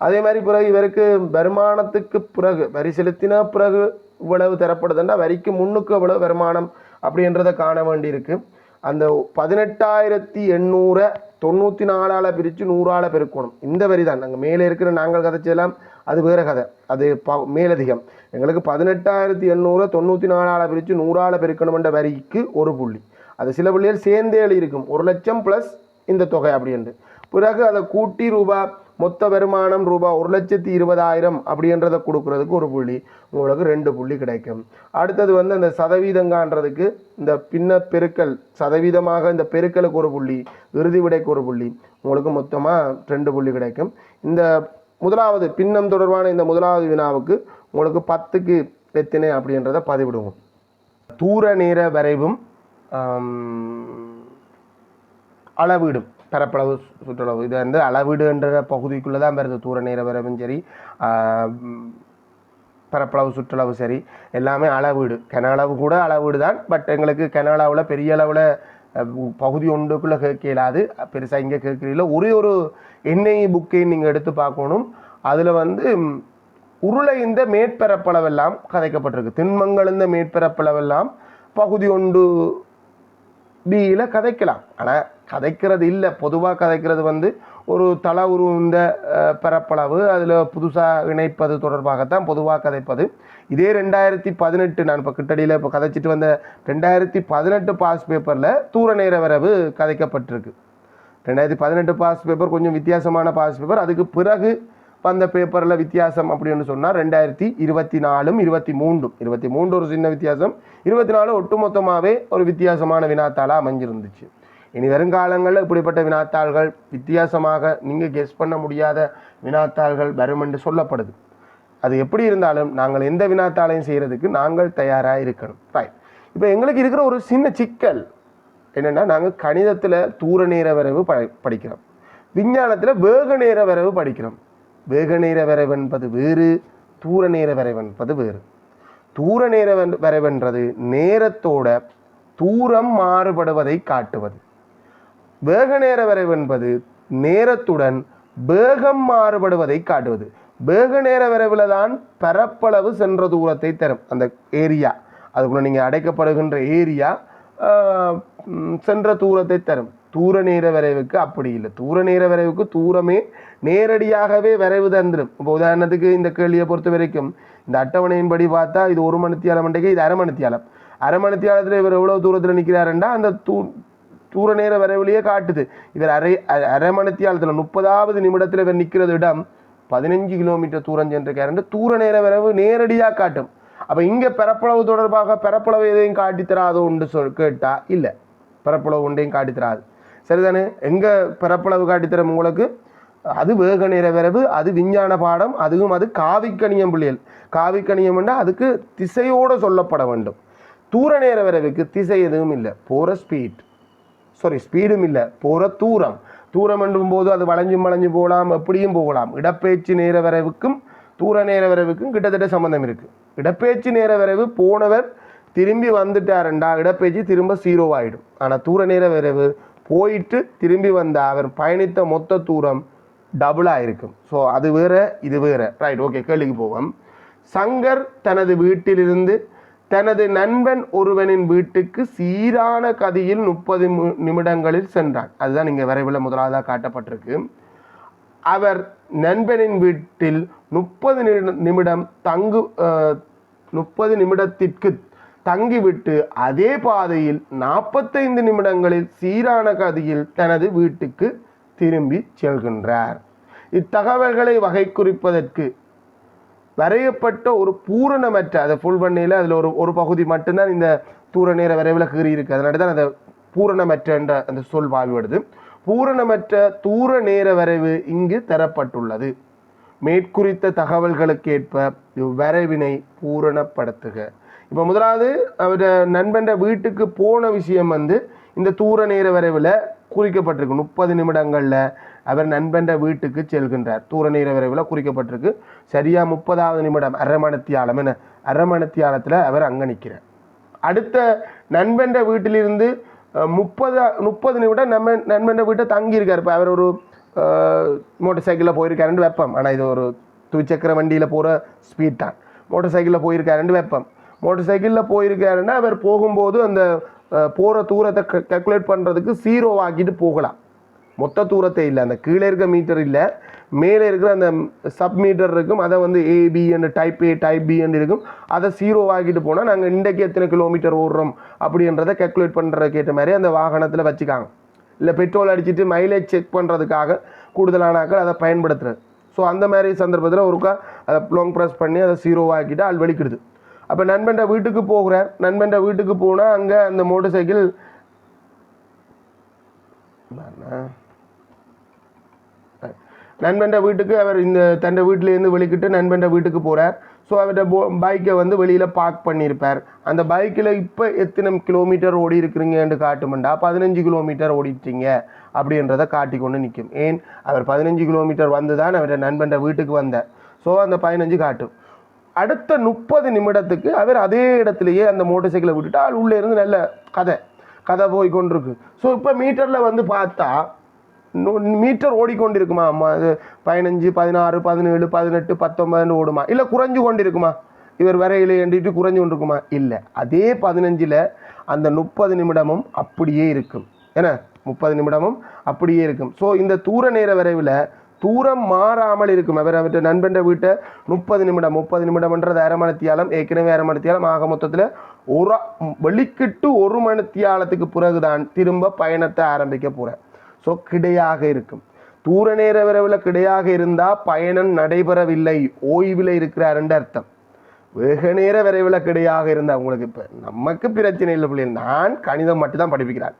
அதே மாதிரி பிறகு இவருக்கு வருமானத்துக்கு பிறகு வரி செலுத்தின பிறகு இவ்வளவு தரப்படுதுன்னா வரிக்கு முன்னுக்கு எவ்வளவு வருமானம் அப்படின்றத காண வேண்டியிருக்கு. அந்த 18,800 94 பிரித்து 100 பெருக்கணும். இந்த வரி தான் நாங்கள் மேலே இருக்கிற நாங்கள் கதைச்செல்லாம் அது வேறு கதை, அது மேலதிகம். எங்களுக்கு 18,800 94 பிரித்து 100 பெருக்கணுமென்ற வரிக்கு ஒரு புள்ளி. அது சில புள்ளிகள் சேர்ந்தே இருக்கும், 1 லட்சம் ப்ளஸ் இந்த தொகை அப்படின்ட்டு. பிறகு அதை கூட்டி ரூபா மொத்த வருமானம் ரூபா 1,20,000 அப்படின்றத கொடுக்குறதுக்கு ஒரு புள்ளி, உங்களுக்கு 2 புள்ளி கிடைக்கும். அடுத்தது அந்த சதவீதங்கான்றதுக்கு இந்த பின்ன பெருக்கல் சதவீதமாக இந்த பெருக்கலுக்கு ஒரு புள்ளி, இறுதி விடைக்கு ஒரு புள்ளி, உங்களுக்கு மொத்தமாக 2 புள்ளி கிடைக்கும். இந்த முதலாவது பின்னம் தொடர்பான இந்த முதலாவது வினாவுக்கு உங்களுக்கு 10க்கு எத்தனை அப்படின்றத பதிவிடுவோம். தூர நேர வரைவும் அளவீடும் பரப்பளவு சுற்றளவு, இது அளவீடுன்ற பகுதிக்குள்ளே தான் வருது. தூர நேர வரைவும் சரி, பரப்பளவு சுற்றளவு சரி, எல்லாமே அளவீடு. கன அளவு கூட அளவீடு தான். பட் எங்களுக்கு கன அளவில் பெரிய அளவில் பகுதி ஒன்றுக்குள்ளே கேட்க இயலாது. பெருசாக இங்கே கேட்கல. ஒரே ஒரு எண்ணெய் புக்கையும் நீங்கள் எடுத்து பார்க்கணும். அதில் உருளை இந்த மேற்பரப்பளவெல்லாம் கதைக்கப்பட்டிருக்கு. திண்மங்கள் இந்த மேற்பரப்பளவெல்லாம் பகுதி 1 பியில் கதைக்கலாம். ஆனால் கதைக்கிறது இல்லை. பொதுவாக கதைக்கிறது ஒரு தள உருந்த பரப்பளவு அதில் புதுசாக இணைப்பது தொடர்பாகத்தான் பொதுவாக கதைப்பது. இதே 2018 நான் இப்போ கிட்டடியில் இப்போ கதைச்சிட்டு வந்த 2018 பாஸ் பேப்பரில் தூர நேர வரவு கதைக்கப்பட்டிருக்கு. 2018 பாஸ் பேப்பர் கொஞ்சம் வித்தியாசமான பாஸ் பேப்பர். அதுக்கு பிறகு வந்த பேப்பரில் வித்தியாசம் அப்படின்னு சொன்னால் 2024 23 ஒரு சின்ன வித்தியாசம், 24 ஒட்டுமொத்தமாகவே ஒரு வித்தியாசமான வினாத்தாளாக அமைஞ்சிருந்துச்சு. இனி வருங்காலங்களில் இப்படிப்பட்ட வினாத்தாள்கள் வித்தியாசமாக நீங்கள் கெஸ் பண்ண முடியாத வினாத்தாள்கள் வரும் என்று சொல்லப்படுது. அது எப்படி இருந்தாலும் நாங்கள் எந்த வினாத்தாளையும் செய்கிறதுக்கு நாங்கள் தயாராக இருக்கணும். ரைட், இப்போ எங்களுக்கு இருக்கிற ஒரு சின்ன சிக்கல் என்னென்னா, நாங்கள் கணிதத்தில் தூர நேர வரைவு படிக்கிறோம், விஞ்ஞானத்தில் வேக நேர வரைவு படிக்கிறோம். வேக நேர வரைவு என்பது வேறு, தூர நேர வரைவு என்பது வேறு. தூர நேர வரைவென்றது நேரத்தோட தூரம் மாறுபடுவதை காட்டுவது. வேக நேர வரைவு என்பது நேரத்துடன் வேகம் மாறுபடுவதை காட்டுவது. வேக நேர வரைவில் தான் பரப்பளவு சென்ற தூரத்தை தரும். அந்த ஏரியா, அதுக்குள்ள நீங்கள் அடைக்கப்படுகின்ற ஏரியா சென்ற தூரத்தை தரும். தூர நேர வரைவுக்கு அப்படி இல்லை. தூர நேர வரைவுக்கு தூரமே நேரடியாகவே வரைவு தந்துடும். இப்போ உதாரணத்துக்கு இந்த கேள்வியை பொறுத்த வரைக்கும் இந்த அட்டவணையின்படி பார்த்தா இது 1 மணித்தியாலம் மண்டைக்கு, இது 1/2 மணித்தியாலம். 1/2 மணித்தியாலத்தில் இவர் எவ்வளோ தூரத்தில் நிற்கிறாருண்டா அந்த தூர நேர வரைவிலேயே காட்டுது. இவர் 1/2 மணித்தியாலத்தில் 30வது நிமிடத்தில் இவர் நிற்கிறது இடம் 15 கிலோமீட்டர் தூரம் சென்றிருக்காரு. தூர நேர வரைவு நேரடியாக காட்டும். அப்போ இங்கே பரப்பளவு தொடர்பாக பரப்பளவு எதையும் காட்டித்தராதோ ஒன்று கேட்டா இல்லை, பரப்பளவு ஒன்றையும் காட்டித்தராது. சரிதானே? எங்கே பரப்பளவு காட்டித்தரும் உங்களுக்கு? அது வேக நேர வரைவு, அது விஞ்ஞான பாடம். அதுவும் அது காவிக்கணியம் பிள்ளைகள். காவிக்கணியம் என்றால் அதுக்கு திசையோடு சொல்லப்பட வேண்டும். தூர நேர வரைவுக்கு திசை எதுவும் இல்லை, போகிற ஸ்பீடும் இல்லை, போகிற தூரம். தூரம் என்றும் போது அது வளைஞ்சு போகலாம், எப்படியும் போகலாம். இடப்பெயர்ச்சி நேர வரைவுக்கும் தூர நேர வரைவுக்கும் கிட்டத்தட்ட சம்மந்தம் இருக்குது. இடப்பெயர்ச்சி நேர வரைவு போனவர் திரும்பி வந்துட்டாருண்டா இடப்பெயர்ச்சி திரும்ப 0 ஆகிடும். ஆனால் தூர நேர வரைவு போயிட்டு திரும்பி வந்தால் அவர் பயணித்த மொத்த தூரம் டபுளாக இருக்கும். ஸோ அது வேறு இது வேறு. ரைட், ஓகே, கேள்விக்கு போவோம். சங்கர் தனது வீட்டிலிருந்து தனது நண்பன் ஒருவனின் வீட்டுக்கு சீரான கதியில் 30 நிமிடங்களில் சென்றான். அதுதான் இங்கே வரைவில் முதலாவதாக காட்டப்பட்டிருக்கு. அவர் நண்பனின் வீட்டில் 30 நிமிடத்திற்கு தங்கிவிட்டு அதே பாதையில் 45 நிமிடங்களில் சீரான கதியில் தனது வீட்டுக்கு திரும்பி செல்கின்றார். இத்தகவல்களை வகை குறிப்பதற்கு வரையப்பட்ட ஒரு பூரணமற்ற, அதை ஃபுல் பண்ணியில் அதில் ஒரு பகுதி மட்டும்தான் இந்த தூர நேர வரைவில் கீறி இருக்குது. அதனால தான் அந்த பூரணமற்ற என்ற அந்த சொல் பாவிடுது. பூரணமற்ற தூர நேர வரைவு இங்கு தரப்பட்டுள்ளது. மேற்குறித்த தகவல்களுக்கேற்ப இவ்வரைவினை பூரணப்படுத்துக. இப்போ முதலாவது அவர் நண்பன் வீட்டுக்கு போன விஷயம் இந்த தூர நேர வரைவில் குறிக்கப்பட்டிருக்கு. 30 நிமிடங்களில் அவர் நண்பன் வீட்டுக்கு செல்கின்றார். தூர நேர வரைவில் குறிக்கப்பட்டிருக்கு. சரியாக 30வது நிமிடம் அரைமணத்தியாலம் அரைமணத்தியாலத்தில் அவர் அங்கே நிற்கிறார். அடுத்த நண்பன் வீட்டிலிருந்து 30 நிமிடம் நண்பன் வீட்டை தங்கியிருக்கார். இப்போ அவர் ஒரு மோட்டர் சைக்கிளில் போயிருக்காருன்னு வைப்போம். ஆனால் இது ஒரு துவிச்சக்கர வண்டியில் போகிற ஸ்பீட் தான். மோட்டர் சைக்கிளில் போயிருக்காருன்னு வைப்போம். மோட்டர் சைக்கிளில் போயிருக்காருன்னா அவர் போகும்போது அந்த போகிற தூரத்தை கல்குலேட் பண்ணுறதுக்கு 0 ஆக்கிட்டு போகலாம். மொத்த தூரத்தை இல்லை, அந்த கீழே இருக்க மீட்டர் இல்லை, மேலே இருக்கிற அந்த சப் மீட்டர் இருக்கும். அதை ஏபி என்று டைப் ஏ டைப் பி என்று இருக்கும். அதை 0 ஆக்கிட்டு போனால் நாங்கள் இன்றைக்கு எத்தனை கிலோமீட்டர் ஓடுறோம் அப்படின்றத கல்குலேட் பண்ணுறதுக்கு ஏற்ற மாதிரி அந்த வாகனத்தில் வச்சுக்காங்க. இல்லை பெட்ரோல் அடிச்சுட்டு மைலேஜ் செக் பண்ணுறதுக்காக கூடுதலான ஆக்கள் அதை பயன்படுத்துறது. ஸோ அந்த மாதிரி சந்தர்ப்பத்தில் ஒருக்கா அதை லாங் ப்ரெஸ் பண்ணி அதை 0 ஆக்கிட்டு ஆள் வெளிக்கிடுது. அப்போ நண்பன் வீட்டுக்கு போகிறார். நண்பன் வீட்டுக்கு போனால் அங்கே அந்த மோட்டர் சைக்கிள் நண்பன் வீட்டுக்கு அவர் இந்த தன் வீட்டிலேருந்து வெளிக்கிட்டு நண்பன் வீட்டுக்கு போகிறார். ஸோ அவர்கிட்ட பைக்கை வெளியில் பார்க் பண்ணியிருப்பார். அந்த பைக்கில் இப்போ எத்தனை கிலோமீட்டர் ஓடி இருக்கிறீங்கன்னு காட்டுமெண்டா 15 கிலோமீட்டர் ஓடிட்டீங்க அப்படின்றத காட்டி கொண்டு நிற்கும். ஏன், அவர் 15 கிலோமீட்டர் வந்து தான் அவர்கிட்ட நண்பன் வீட்டுக்கு வந்தார். ஸோ அந்த 15 காட்டும். அடுத்த 30 நிமிடத்துக்கு அவர் அதே இடத்துலையே அந்த மோட்டர் சைக்கிளை விட்டுட்டு ஆள் உள்ளே இருந்து நல்ல கதை போய் கொண்டிருக்கு. ஸோ இப்போ மீட்டரில் பார்த்தா மீட்டர் ஓடிக்கொண்டிருக்குமா? அது 15, 16, 17, 18, 19 ஓடுமா? இல்லை குறைஞ்சு கொண்டு இருக்குமா? இவர் வரையில எண்டிட்டு குறைஞ்சு கொண்டு இருக்குமா? இல்லை, அதே 15ல் அந்த 30 நிமிடமும் அப்படியே இருக்கும். ஏன்னா 30 நிமிடமும் அப்படியே இருக்கும். ஸோ இந்த தூர நேர வரைவில் தூரம் மாறாமல் இருக்கும். அவர்கிட்ட நண்பன் வீட்டை 30 நிமிடம்ன்றது அரைமணத்தியாலம், ஏற்கனவே அரைமணத்தியாலம், ஆக மொத்தத்தில் வெளிக்கிட்டு 1 மணித்தியாலத்துக்கு பிறகுதான் திரும்ப பயணத்தை ஆரம்பிக்க போகிறேன். ஸோ கிடையாக இருக்கும். தூர நேர விரைவில் கிடையாக இருந்தால் பயணம் நடைபெறவில்லை, ஓய்வில் இருக்கிறாருன்ற அர்த்தம். வெகு நேர விரைவில் கிடையாக இருந்தால் உங்களுக்கு இப்போ நமக்கு பிரச்சனை இல்லை பிள்ளைகள். நான் கணிதம் மட்டும்தான் படிப்பிக்கிறாள்,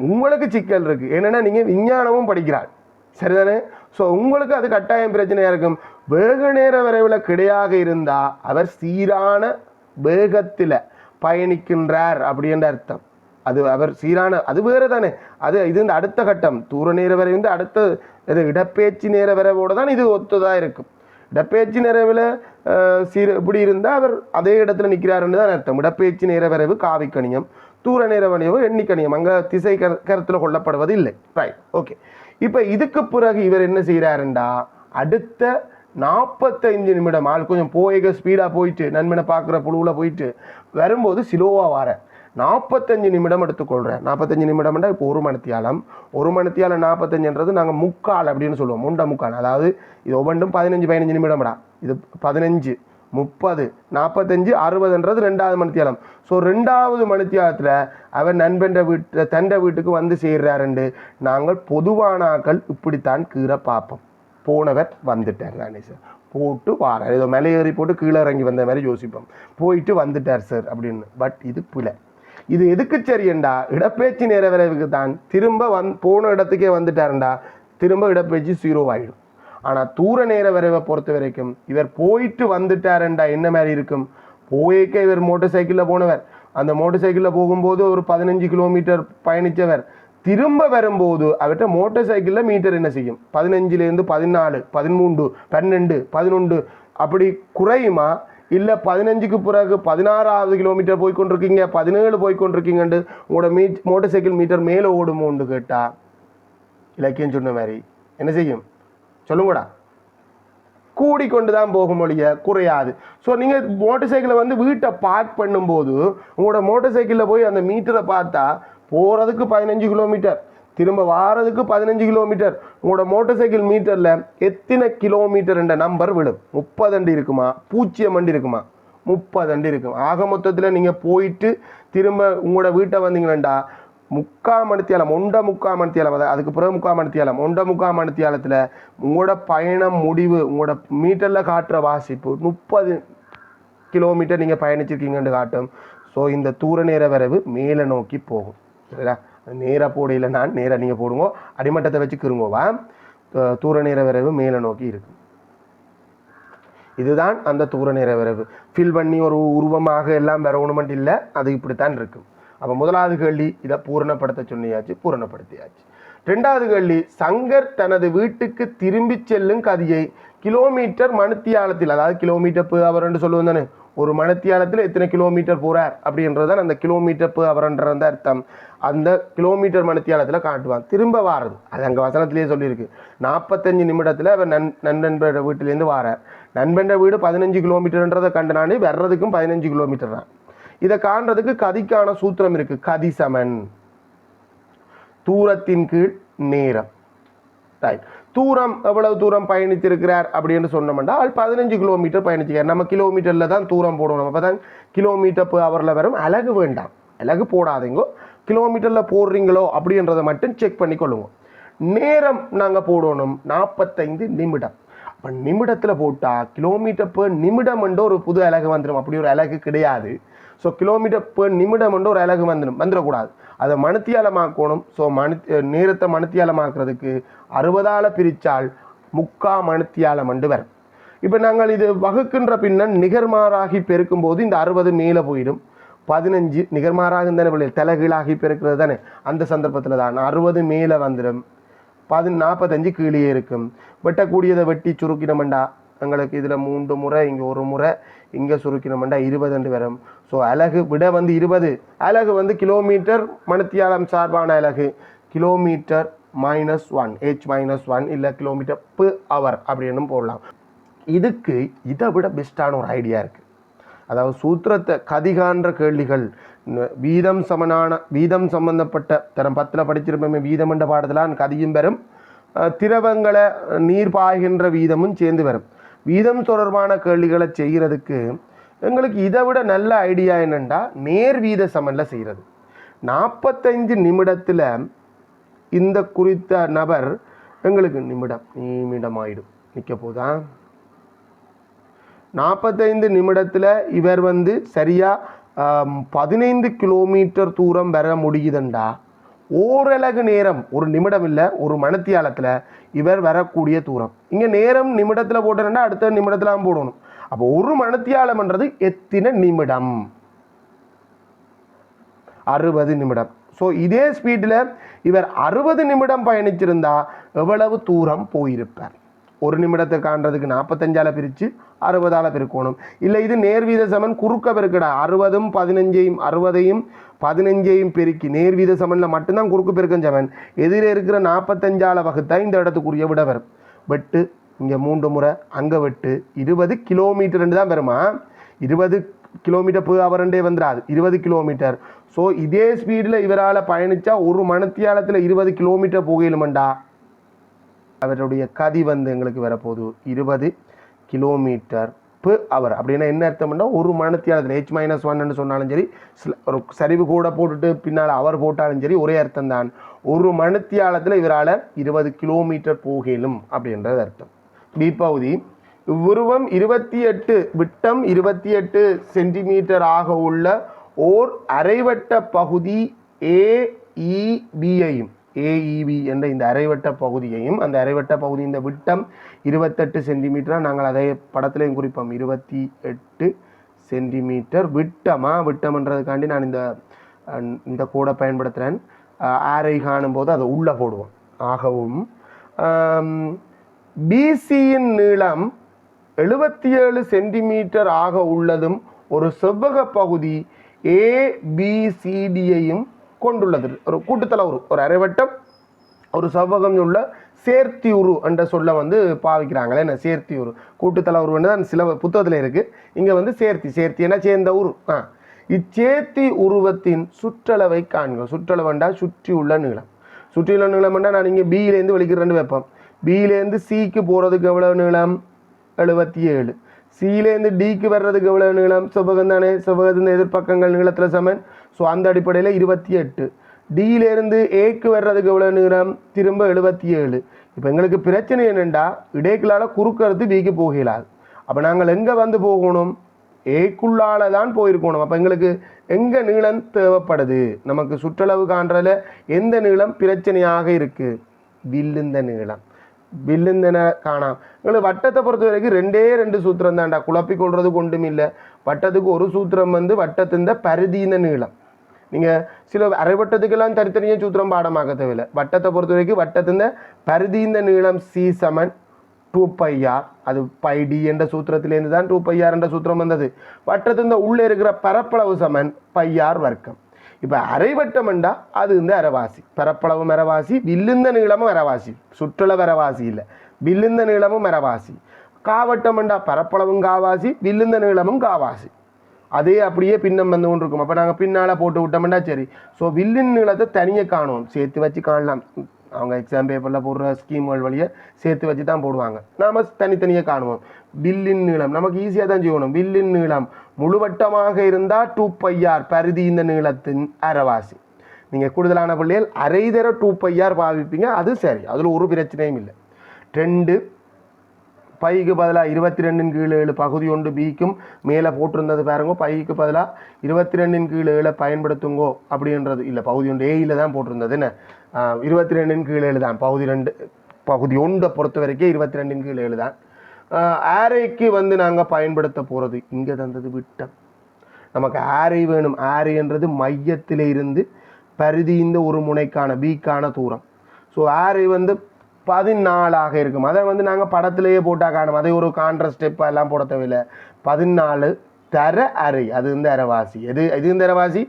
உங்களுக்கு சிக்கல் இருக்குது. என்னென்னா நீங்கள் விஞ்ஞானமும் படிக்கிறாள், சரிதானே? ஸோ உங்களுக்கு அது கட்டாயம் பிரச்சனையாக இருக்கும். வெகு நேர விரைவில் கிடையாக இருந்தால் அவர் சீரான வேகத்தில் பயணிக்கின்றார் அப்படின்ற அர்த்தம். அது அவர் சீரான, அது வேறு தானே. இது இந்த அடுத்த கட்டம் தூர நேர வரை அடுத்த இடப்பெயர்ச்சி நேர வரைவோடு தான் இது ஒத்ததாக இருக்கும். இடப்பெயர்ச்சி நிறைவில் இப்படி இருந்தால் அவர் அதே இடத்துல நிற்கிறாருன்னு தான் அர்த்தம். இடப்பெயர்ச்சி நேர வரைவு காவிக்கணியம், தூர நேர வரைவு எண்ணிக்கணியம், அங்கே திசை கருத்தில் கொள்ளப்படுவது இல்லை. Right, okay. இப்போ இதுக்கு பிறகு இவர் என்ன செய்கிறாருண்டா, அடுத்த 45 நிமிடம் ஆள் கொஞ்சம் ஸ்பீடாக போயிட்டு நண்பனை பார்க்குற புழுவில் போயிட்டு வரும்போது சிலோவாக வர 45 நிமிடம் எடுத்துக்கொள்கிறேன். 45 நிமிடம்னா இப்போ 1 மணித்தியாலம். 1 மணித்தியாலம் 45ன்றது நாங்கள் முக்கால் அப்படின்னு சொல்லுவோம், முண்டை முக்கால். அதாவது இது ஒவ்வொன்றும் 15 நிமிடம்டா. இது 15, 30, 45, 60ன்றது 2வது மணித்தியாலம். ஸோ 2வது மணித்தியாலத்தில் அவர் நண்பன் தண்ட வீட்டுக்கு வந்து சேர்றாருண்டு நாங்கள் பொதுவான ஆக்கள் இப்படித்தான் கீழே பார்ப்போம். போனவர் வந்துட்டார் தானே சார், போட்டு வாரார், ஏதோ மேலே ஏறி போட்டு கீழே இறங்கி வந்த மாதிரி யோசிப்போம், போயிட்டு வந்துட்டார் சார் அப்படின்னு. பட் இது பிழை. இது எதுக்கு சரியண்டா, இடப்பெயர்ச்சி நேர விரைவுக்கு தான். திரும்ப போன இடத்துக்கே வந்துட்டாருண்டா திரும்ப இடப்பெயர்ச்சி 0 ஆகிடும். ஆனால் தூர நேர விரைவை பொறுத்த வரைக்கும் இவர் போயிட்டு வந்துட்டாருண்டா என்ன மாதிரி இருக்கும். போயிக்க இவர் மோட்டர் சைக்கிளில் போனவர், அந்த மோட்டர் சைக்கிளில் போகும்போது ஒரு 15 கிலோமீட்டர் பயணித்தவர், திரும்ப வரும்போது அவர்கிட்ட மோட்டர் சைக்கிளில் மீட்டர் என்ன செய்யும், 15லேருந்து 14, 13, 12, 11 அப்படி குறையுமா? இல்லை 15க்கு பிறகு 16வது கிலோமீட்டர் போய்கொண்டிருக்கீங்க, 17 போய்கொண்டிருக்கீங்கன்ட்டு உங்களோட மோட்டர் சைக்கிள் மீட்டர் மேலே ஓடுமோன்னு கேட்டால் இலக்கியம் சொன்ன மாதிரி என்ன செய்யும், சொல்லுங்கடா, கூடிக்கொண்டு தான் போகும் ஒழிய குறையாது. ஸோ நீங்கள் மோட்டர் சைக்கிளை வந்து வீட்டை பார்க் பண்ணும்போது உங்களோட மோட்டர் சைக்கிளில் போய் அந்த மீட்டரை பார்த்தா போகிறதுக்கு 15 கிலோமீட்டர், திரும்ப வாரதுக்கு 15 கிலோமீட்டர். உங்களோட மோட்டர் சைக்கிள் மீட்டரில் எத்தனை கிலோமீட்டர் என்ற நம்பர் விடும்? 30 அண்டி இருக்குமா, 0 அண்டி இருக்குமா? 30 அண்டி இருக்கும். ஆக மொத்தத்தில் நீங்கள் போயிட்டு திரும்ப உங்களோட வீட்டை வந்தீங்கன்னா 3/4 மணித்தியாலம், 1.25 மணித்தியாலம், அதுக்கு பிறகு 3/4 மணித்தியாலம், 1.25 மணித்தியாலத்தில் உங்களோட பயணம் முடிவு, உங்களோட மீட்டரில் காட்டுற வாசிப்பு 30 கிலோமீட்டர் நீங்கள் பயணிச்சிருக்கீங்கன்னு காட்டும். ஸோ இந்த தூர நேர வரைவு மேலே நோக்கி போகும். சரிங்களா? நேராக போடையில் நான் நேராக நீங்கள் போடுங்க, அடிமட்டத்தை வச்சுக்கிருங்கோவா, தூர நேர வரைவு மேலே நோக்கி இருக்கும். இதுதான் அந்த தூர நேர வரைவு. ஃபில் பண்ணி ஒரு உருவமாக எல்லாம் வரணுமெண்ட் இல்லை, அது இப்படித்தான் இருக்கும். அப்போ முதலாவது கேள்வி இதை பூரணப்படுத்த சொன்னியாச்சு, பூரணப்படுத்தியாச்சு. 2வது கேள்வி, சங்கர் தனது வீட்டுக்கு திரும்பி செல்லும் கதியை கிலோமீட்டர் மணித்தியாலத்தில், அதாவது கிலோமீட்டர் per hour என்று சொல்லுவோம் தானே, ஒரு மணித்தியாலத்தில் எத்தனை கிலோமீட்டர் போகிறார் அப்படின்றது தான் அந்த கிலோமீட்டர் per hourன்ற அர்த்தம். அந்த கிலோமீட்டர் மணித்தியாலத்தில் காட்டுவான். திரும்ப வாரது அது அங்கே வசனத்திலேயே சொல்லியிருக்கு. 45 நிமிடத்தில் அவர் நண்பன் வீட்டிலேருந்து வாரார். நண்பன் வீடு 15 கிலோமீட்டர்ன்றதை கண்டனானே வர்றதுக்கும் 15 கிலோமீட்டர் தான். இதை காண்றதுக்கு கதிக்கான சூத்திரம் இருக்கு. கதி சமன் தூரத்தின் கீழ் நேரம். ரைட், தூரம் எவ்வளவு தூரம் பயணித்திருக்கிறார் அப்படின்னு சொன்னோம்னா 15 கிலோமீட்டர் பயணிச்சிருக்கார். நம்ம கிலோமீட்டரில் தான் தூரம் போடணும். அப்போ தான் கிலோமீட்டர் per hourல வரும். அலகு வேண்டாம், அலகு போடாதீங்கோ, கிலோமீட்டரில் போடுறீங்களோ அப்படின்றத மட்டும் செக் பண்ணி கொள்ளுங்க. நேரம் நாங்கள் போடணும் 45 நிமிடம். அப்போ நிமிடத்தில் போட்டால் கிலோமீட்டர் per நிமிடம் என்று ஒரு புது அலகு வந்துடும். அப்படி ஒரு அலகு கிடையாது. ஸோ கிலோமீட்டர் per நிமிடம் என்று ஒரு அலகு வந்துடக்கூடாது, அதை மணித்தியாலமாக்கணும். ஸோ நேரத்தை மணித்தியாலமாக்குறதுக்கு 60ஆல் பிரித்தால் 3/4 மணித்தியாலம் என்று வரும். இப்போ நாங்கள் இது வகுக்கின்ற பின்னர் நிகர்மாறாகி பெருக்கும் போது இந்த 60 மேலே போயிடும். 15 நிகர்மாறாக தானே பிள்ளை தலைகீழாகி பெருக்கிறது தானே, அந்த சந்தர்ப்பத்தில் தான் 60 மேலே வந்துடும், 45 கீழே இருக்கும். வெட்டக்கூடியதை வெட்டி சுருக்கினோம்டா எங்களுக்கு இதில் 3 முறை, இங்கே 1 முறை, இங்கே சுருக்கினோம்டா 20 வரும். ஸோ அலகு விட வந்து 20, அலகு வந்து கிலோமீட்டர் மணித்தியாலம் சார்பான அலகு கிலோமீட்டர் -1 H-1 இல்லை கிலோமீட்டர் per hour அப்படின்னு போடலாம். இதுக்கு இதை விட பெஸ்ட்டான ஒரு ஐடியா இருக்குது. அதாவது சூத்திரத்தை கதிகான்ற கேள்விகள் வீதம் சம்பந்தப்பட்ட தரம் 10ல் படிச்சிருப்போமே, வீதம் என்ற பாடத்தில் கதியும் வரும், திரவங்களை நீர் பாய்கின்ற வீதமும் சேர்ந்து வரும். வீதம் தொடர்பான கேள்விகளை செய்கிறதுக்கு எங்களுக்கு இதை விட நல்ல ஐடியா என்னென்னா நேர் வீத சமனில் செய்கிறது. 45 நிமிடத்தில் இந்த குறித்த நபர் எங்களுக்கு நிமிடம் ஆயிடும் நிற்க போதா. 45 நிமிடத்தில் இவர் வந்து சரியாக 15 கிலோமீட்டர் தூரம் வர முடியுதுண்டா, ஓரலகு நேரம், ஒரு நிமிடம் இல்லை ஒரு மணித்தியாலத்தில் இவர் வரக்கூடிய தூரம். இங்கே நேரம் நிமிடத்தில் போட்டோன்னா அடுத்த நிமிடத்தில் போடணும். அப்போ ஒரு மணித்தியாலம்ன்றது எத்தனை நிமிடம்? 60 நிமிடம். ஸோ இதே ஸ்பீடில் இவர் 60 நிமிடம் பயணிச்சிருந்தா எவ்வளவு தூரம் போயிருப்பார்? ஒரு நிமிடத்தை காண்றதுக்கு 45ஆல் பிரித்து 60ஆல் பெருக்கணும். இல்லை இது நேர்வீத சமன் குறுக்க பெருக்கடா, 60ம் 15ஐயும் பெருக்கி நேர்வீத சமனில் மட்டும்தான் குறுக்கு பெருக்கம் சமன். எதிரே இருக்கிற 45ஆல் வகுத்தா இந்த இடத்துக்குரிய விட வரும். வெட்டு இங்கே 3 முறை, அங்கே வெட்டு 20 கிலோமீட்டர் தான் வருமா. 20 கிலோமீட்டர் per hour வந்துடாது, 20 கிலோமீட்டர். ஸோ இதே ஸ்பீடில் இவரால் பயணித்தா ஒரு மணித்தியாலத்தில் 20 கிலோமீட்டர் போகலுமெண்டா அவருடைய கதி வந்து எங்களுக்கு வரப்போகுது 20 கிலோமீட்டர் per hour. அப்படின்னா என்ன அர்த்தம்னா ஒரு மணித்தியாலத்தில் H-1 சொன்னாலும் சரி, ஒரு சரிவு கூட போட்டுட்டு பின்னால் அவர் போட்டாலும் சரி ஒரே அர்த்தம் தான். ஒரு மணித்தியாலத்தில் இவரால் 20 கிலோமீட்டர் போகலும் அப்படின்றது அர்த்தம். பி பகுதி, உருவம் 28 விட்டம் 28 சென்டிமீட்டர் ஆக உள்ள ஓர் அரைவட்ட பகுதி AEBயையும் AEB என்ற இந்த அரைவட்ட பகுதியையும், அந்த அரைவட்ட பகுதி இந்த விட்டம் 28 சென்டிமீட்டராக நாங்கள் அதை படத்துலையும் குறிப்போம். 28 சென்டிமீட்டர் விட்டம்ன்றதுக்காண்டி நான் இந்த கோடை பயன்படுத்துகிறேன். ஆரை காணும்போது அதை உள்ளே போடுவோம். ஆகவும் BCயின் நீளம் 77 சென்டிமீட்டர் ஆக உள்ளதும் ஒரு செவ்வக பகுதி ABCDயையும் கொண்டுள்ளது. ஒரு கூட்டுத்தளவுரு, ஒரு அரைவட்டம் ஒரு செவ்வகம் உள்ள சேர்த்தி உரு என்ற சொல்ல வந்து பாவிக்கிறாங்களே என்ன சேர்த்தி உரு கூட்டுத்தல உருவன்னு தான் சில புத்தகத்தில் இருக்குது. இங்கே வந்து சேர்த்தினா சேர்ந்த உரு. இச்சேர்த்தி உருவத்தின் சுற்றளவை காண்க. சுற்றளவுண்டா சுற்றி உள்ள நீளம். சுற்றியுள்ள நீளம்னா நான் இங்கே பியிலேருந்து வெளிக்கிறேன்னு வைப்போம். பியிலேருந்து சிக்கு போகிறதுக்கு எவ்வளோ நீளம்? 77. சியிலேருந்து டிக்கு வர்றதுக்கு எவ்வளோ நீளம்? செவ்வகம் தானே, செவ்வகத்தின் எதிர்ப்பக்கங்கள் நீளத்தில் சமன். ஸோ அந்த அடிப்படையில் 28. டியிலேருந்து ஏக்கு வர்றதுக்கு எவ்வளோ நீளம்? திரும்ப 77. இப்போ எங்களுக்கு பிரச்சனை என்னென்னா இடைக்குள்ளால் குறுக்கறுத்து பிக்கு போகலாது. அப்போ நாங்கள் எங்கே வந்து போகணும்? ஏக்குள்ளால தான் போயிருக்கணும். அப்போ எங்களுக்கு எங்கே நீளம் தேவைப்படுது? நமக்கு சுற்றளவு காண்றதில் எந்த நீளம் பிரச்சனையாக இருக்குது? வில்லுந்த நீளம். வில்லுந்தன காணாம். எங்களுக்கு வட்டத்தை பொறுத்த வரைக்கும் 2 சூத்திரம் தான்டா, குழப்பிக்கொள்றதுக்கு ஒன்றும் இல்லை. வட்டத்துக்கு ஒரு சூத்திரம் வந்து வட்டத்தின் பரிதிந்த நீளம். நீங்கள் சில அரைவட்டத்துக்கெல்லாம் தனித்தனியாக சூத்திரம் பாடமாக்க தேவையில்லை. வட்டத்தை பொறுத்த வரைக்கும் வட்டத்தின் பரிதிந்த நீளம் C = 2πr. அது πd என்ற சூத்திரத்திலேருந்து தான் 2πr என்ற சூத்திரம் வந்தது. வட்டத்தின் உள்ளே இருக்கிற பரப்பளவு சமன் πr வர்க்கம். இப்போ அரைவட்டம்ண்டா அது இந்த அரைவாசி, பரப்பளவும் அரைவாசி, வில்லுந்த நீளமும் அரைவாசி. சுற்றளவு அரைவாசி இல்லை, வில்லுந்த நீளமும் அரைவாசி. காவட்டம்ண்டா பரப்பளவும் காவாசி, வில்லுந்த நீளமும் காவாசி. அதே அப்படியே பின்னம் வந்து கொண்டு இருக்கும். அப்போ நாங்கள் பின்னால் போட்டு விட்டோம்னா சரி. ஸோ வில்லின் நீளத்தை தனியாக காணுவோம், சேர்த்து வச்சு காணலாம். அவங்க எக்ஸாம் பேப்பரில் போடுற ஸ்கீம்கள் வழியை சேர்த்து வச்சு தான் போடுவாங்க. நாம் தனித்தனியாக காணுவோம். வில்லின் நீளம் நமக்கு ஈஸியாக தான் செய்யணும். வில்லின் நீளம் முழுவட்டமாக இருந்தால் 2πr பரிதி இந்த நீளத்தின் அரைவாசி. நீங்கள் கூடுதலான பிள்ளைகள் அரைதர 2πr பாவிப்பீங்க, அது சரி, அதில் ஒரு பிரச்சனையும் இல்லை. 2 பைக்கு பதிலாக 22/7 பகுதி 1 பிக்கும் மேலே போட்டிருந்தது பாருங்க. பைக்கு பதிலாக 22/7 பயன்படுத்துங்கோ அப்படின்றது இல்லை, பகுதி 1 ஏயில் தான் போட்டிருந்தது. என்ன 22/7 தான் பகுதி 1 பொறுத்த வரைக்கும் 22/7 தான். ஆரைக்கு வந்து நாங்கள் பயன்படுத்த போகிறது இங்கே தந்தது விட்டம். நமக்கு ஆரை வேணும். ஆரை என்றது மையத்தில் இருந்து பரிதி இந்த ஒரு முனைக்கான பிக்கான தூரம். ஸோ ஆரை வந்து 14 இருக்கும். அதை வந்து நாங்கள் படத்திலேயே போட்டால் காணும். அதை ஒரு காண்ட்ர ஸ்டெப் எல்லாம் போட தேவையில்லை. 14 தர அரை, அது இந்த அரைவாசி. இது இந்த அரைவாசி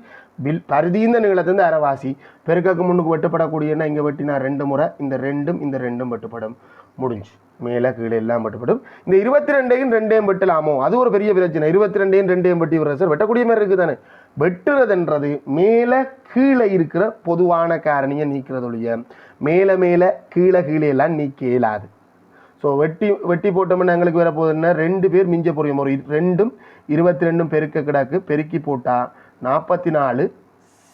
பரிதி இந்த நீளத்தின் அரைவாசி. பெருக்கக்கு முன்னுக்கு வெட்டுப்படக்கூடியன்னா இங்கே வெட்டினா 2 முறை, இந்த 2ம் வெட்டுப்படும், முடிஞ்சு. மேலே கீழே எல்லாம் வெட்டுப்படும். இந்த 22ஐயும் 2ஐயும் வெட்டலாமோ? அது ஒரு பெரிய பிரச்சனை. 22ஐயும் 2ஐயும் வெட்டி விடுற சார், வெட்டக்கூடிய மாதிரி இருக்குது தானே. வெட்டுறதுன்றது மேலே கீழே இருக்கிற பொதுவான காரணியை நீக்கிறதொழிய மேலே கீழே எல்லாம் நீக்க இயலாது. ஸோ வெட்டி போட்டோம்னா எங்களுக்கு வர போகுதுன்னா 2 பேர் மிஞ்ச போகிறோம். ஒரு 2ம் 22ம் பெருக்க கிடக்கு, பெருக்கி போட்டால் 44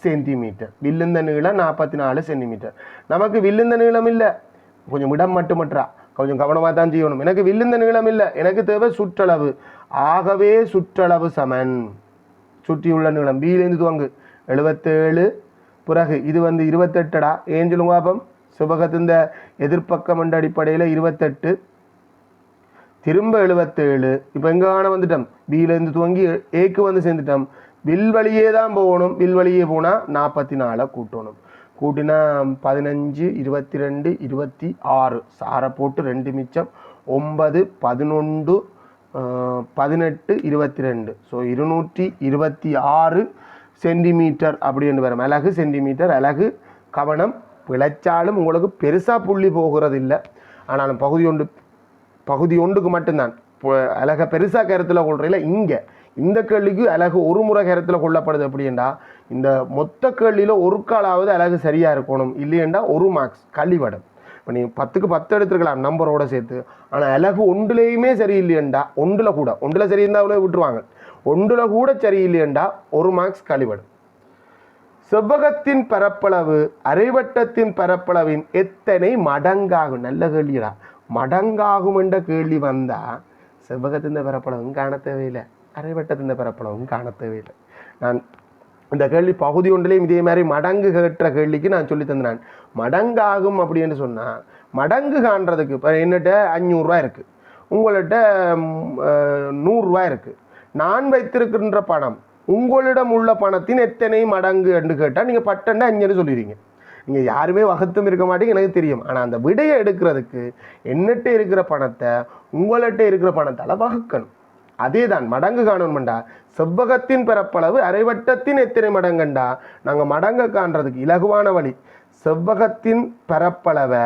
சென்டிமீட்டர். வில்லுந்த நீளம் 44 சென்டிமீட்டர். நமக்கு வில்லுந்த நீளம் இல்லை, கொஞ்சம் இடம் மட்டுமற்றா, கொஞ்சம் கவனமாக தான் செய்யணும். எனக்கு வில்லுந்த நீளம் இல்லை, எனக்கு தேவை சுற்றளவு. ஆகவே சுற்றளவு சமன் சுற்றியுள்ள நீளம் பியிலேருந்து துவங்கு 77, பிறகு இது வந்து 28டா. ஏன் சொல்லுங்க பாப்பம்? செவ்வகத்தின் எதிர்ப்பக்கம் என்ற அடிப்படையில் 28, திரும்ப 77. இப்போ எங்கான வந்துட்டோம்? பியிலேருந்து துவங்கி ஏக்கு வந்து சேர்ந்துட்டோம். வில் வழியே தான் போகணும். வில் வழியே போனால் 44 கூட்டணும். கூட்டினா 15, 22, 26. சாரை போட்டு 2 மிச்சம் 9, 11, 18, 22. ஸோ 226 சென்டிமீட்டர் அப்படின்னு வரும். அலகு சென்டிமீட்டர், அலகு. கவனம், விளைச்சாலும் உங்களுக்கு பெருசாக புள்ளி போகிறது இல்லை. ஆனாலும் பகுதி ஒன்றுக்கு மட்டும்தான் அலகை பெருசாக கருத்தில் கொள்றையில். இங்கே இந்த கேள்விக்கு அலகு ஒரு முறை கருத்தில் கொள்ளப்படுது. அப்படின்னா இந்த மொத்த கேள்வியில் ஒரு காலாவது அலகு சரியாக இருக்கணும், இல்லையண்டா 1 மார்க்ஸ் கழிவடம். இப்போ நீ 10க்கு 10 எடுத்துருக்கலாம் நம்பரோட சேர்த்து. ஆனால் அலகு ஒன்றுலேயுமே சரியில்லையண்டா, ஒன்றில் சரியிருந்தா அவ்வளோ விட்டுருவாங்க. ஒன்றில் கூட சரியில்லையண்டா 1 மார்க்ஸ் கழிவடும். செவ்வகத்தின் பரப்பளவு அரைவட்டத்தின் பரப்பளவின் எத்தனை மடங்காகும்? நல்ல கேள்விடா. மடங்காகும் என்ற கேள்வி வந்தால் செவ்வகத்தின் பரப்பளவும் காண தேவையில்லை, அரைவட்டத்தின் பரப்பளவும் காண தேவையில்லை. நான் இந்த கேள்வி பகுதி 1லேயும் இதே மாதிரி மடங்கு கேட்ட கேள்விக்கு நான் சொல்லி தந்தேன். மடங்காகும் அப்படின்னு சொன்னால் மடங்கு காண்றதுக்கு இப்போ என்னட்ட 500 ரூபா இருக்குது, உங்கள்கிட்ட 100 ரூபா இருக்குது. நான் வைத்திருக்கின்ற பணம் உங்களிடம் உள்ள பணத்தின் எத்தனை மடங்கு என்று கேட்டால் நீங்கள் பட்டன்னா 5 சொல்லிடுறீங்க. நீங்கள் யாருமே வகுத்தும் இருக்க மாட்டீங்க, எனக்கு தெரியும். ஆனால் அந்த விடையை எடுக்கிறதுக்கு என்னட்ட இருக்கிற பணத்தை உங்கள்கிட்ட இருக்கிற பணத்தால் வகுக்கணும். அதே தான் மடங்கு காணணும்டா. செவ்வகத்தின் பரப்பளவு அரைவட்டத்தின் எத்தனை மடங்குண்டா நாங்கள் மடங்கை காண்றதுக்கு இலகுவான வழி செவ்வகத்தின் பரப்பளவை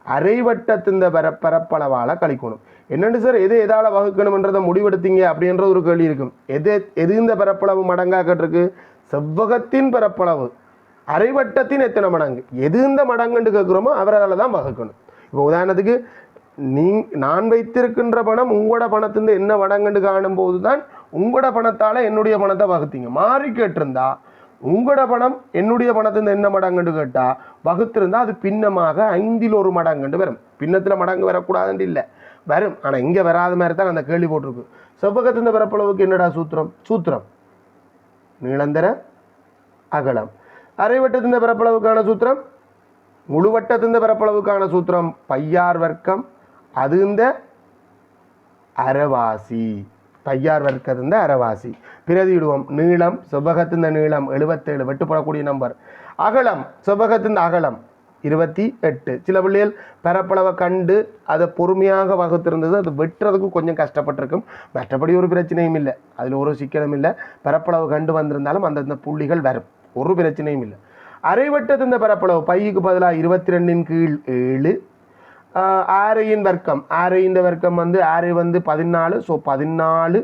அரைவட்டத்தின் பரப்பளவால் கழிக்கணும். என்னென்னு சார் எது எதால் வகுக்கணுன்றதை முடிவெடுத்தீங்க அப்படின்ற ஒரு கேள்வி இருக்கும். எது இந்த பரப்பளவு மடங்காக கேட்டிருக்கு? செவ்வகத்தின் பரப்பளவு அரைவட்டத்தின் எத்தனை மடங்கு, எது இந்த மடங்குன்னு கேட்குறோமோ அவரால் தான் வகுக்கணும். இப்போ உதாரணத்துக்கு நான் வைத்திருக்கின்ற பணம் உங்களோட பணத்திலிருந்து என்ன மடங்குன்னு காணும்போது தான் உங்களோட பணத்தால் என்னுடைய பணத்தை வகுத்தீங்க. மாறி கேட்டிருந்தா உங்களோட பணம் என்னுடைய பணத்திலிருந்து என்ன மடங்குன்னு கேட்டால் வகுத்திருந்தா அது பின்னமாக 5 மடங்குன்னு வரும். பின்னத்தில் மடங்கு வரக்கூடாதுன்னு இல்லை, வரும். ஆனால் இங்கே வராத மாதிரி தான் அந்த கேள்வி போட்டிருக்கு. செவ்வகத்தின் பரப்பளவுக்கு என்னடா சூத்திரம் நீளந்தர அகலம். அரைவட்டத்தின் பரப்பளவுக்கான சூத்திரம், முழுவட்டத்தின் பரப்பளவுக்கான சூத்திரம் பையார் வர்க்கம், அது இந்த அரைவாசி. பையார் வர்க்கத்தின் அரைவாசி பிரதியிடுவோம். நீளம் செவ்வகத்தின் நீளம் 77, வெட்டுப்படக்கூடிய நம்பர். அகலம் செவ்வகத்தின் அகலம் 28. சில பிள்ளைகள் பரப்பளவை கண்டு அதை பொறுமையாக வகுத்திருந்தது, அது வெட்டுறதுக்கு கொஞ்சம் கஷ்டப்பட்டிருக்கும். மற்றபடி ஒரு பிரச்சனையும் இல்லை, அதில் ஒரு சிக்கலும் இல்லை. பரப்பளவு கண்டு வந்திருந்தாலும் அந்தந்த புள்ளிகள் வரும், ஒரு பிரச்சனையும் இல்லை. அரைவட்டத்தின் பரப்பளவு பைக்கு பதிலாக 22/7. ஆரையின் வர்க்கம், ஆரையின் வர்க்கம் ஆரை 14. ஸோ 14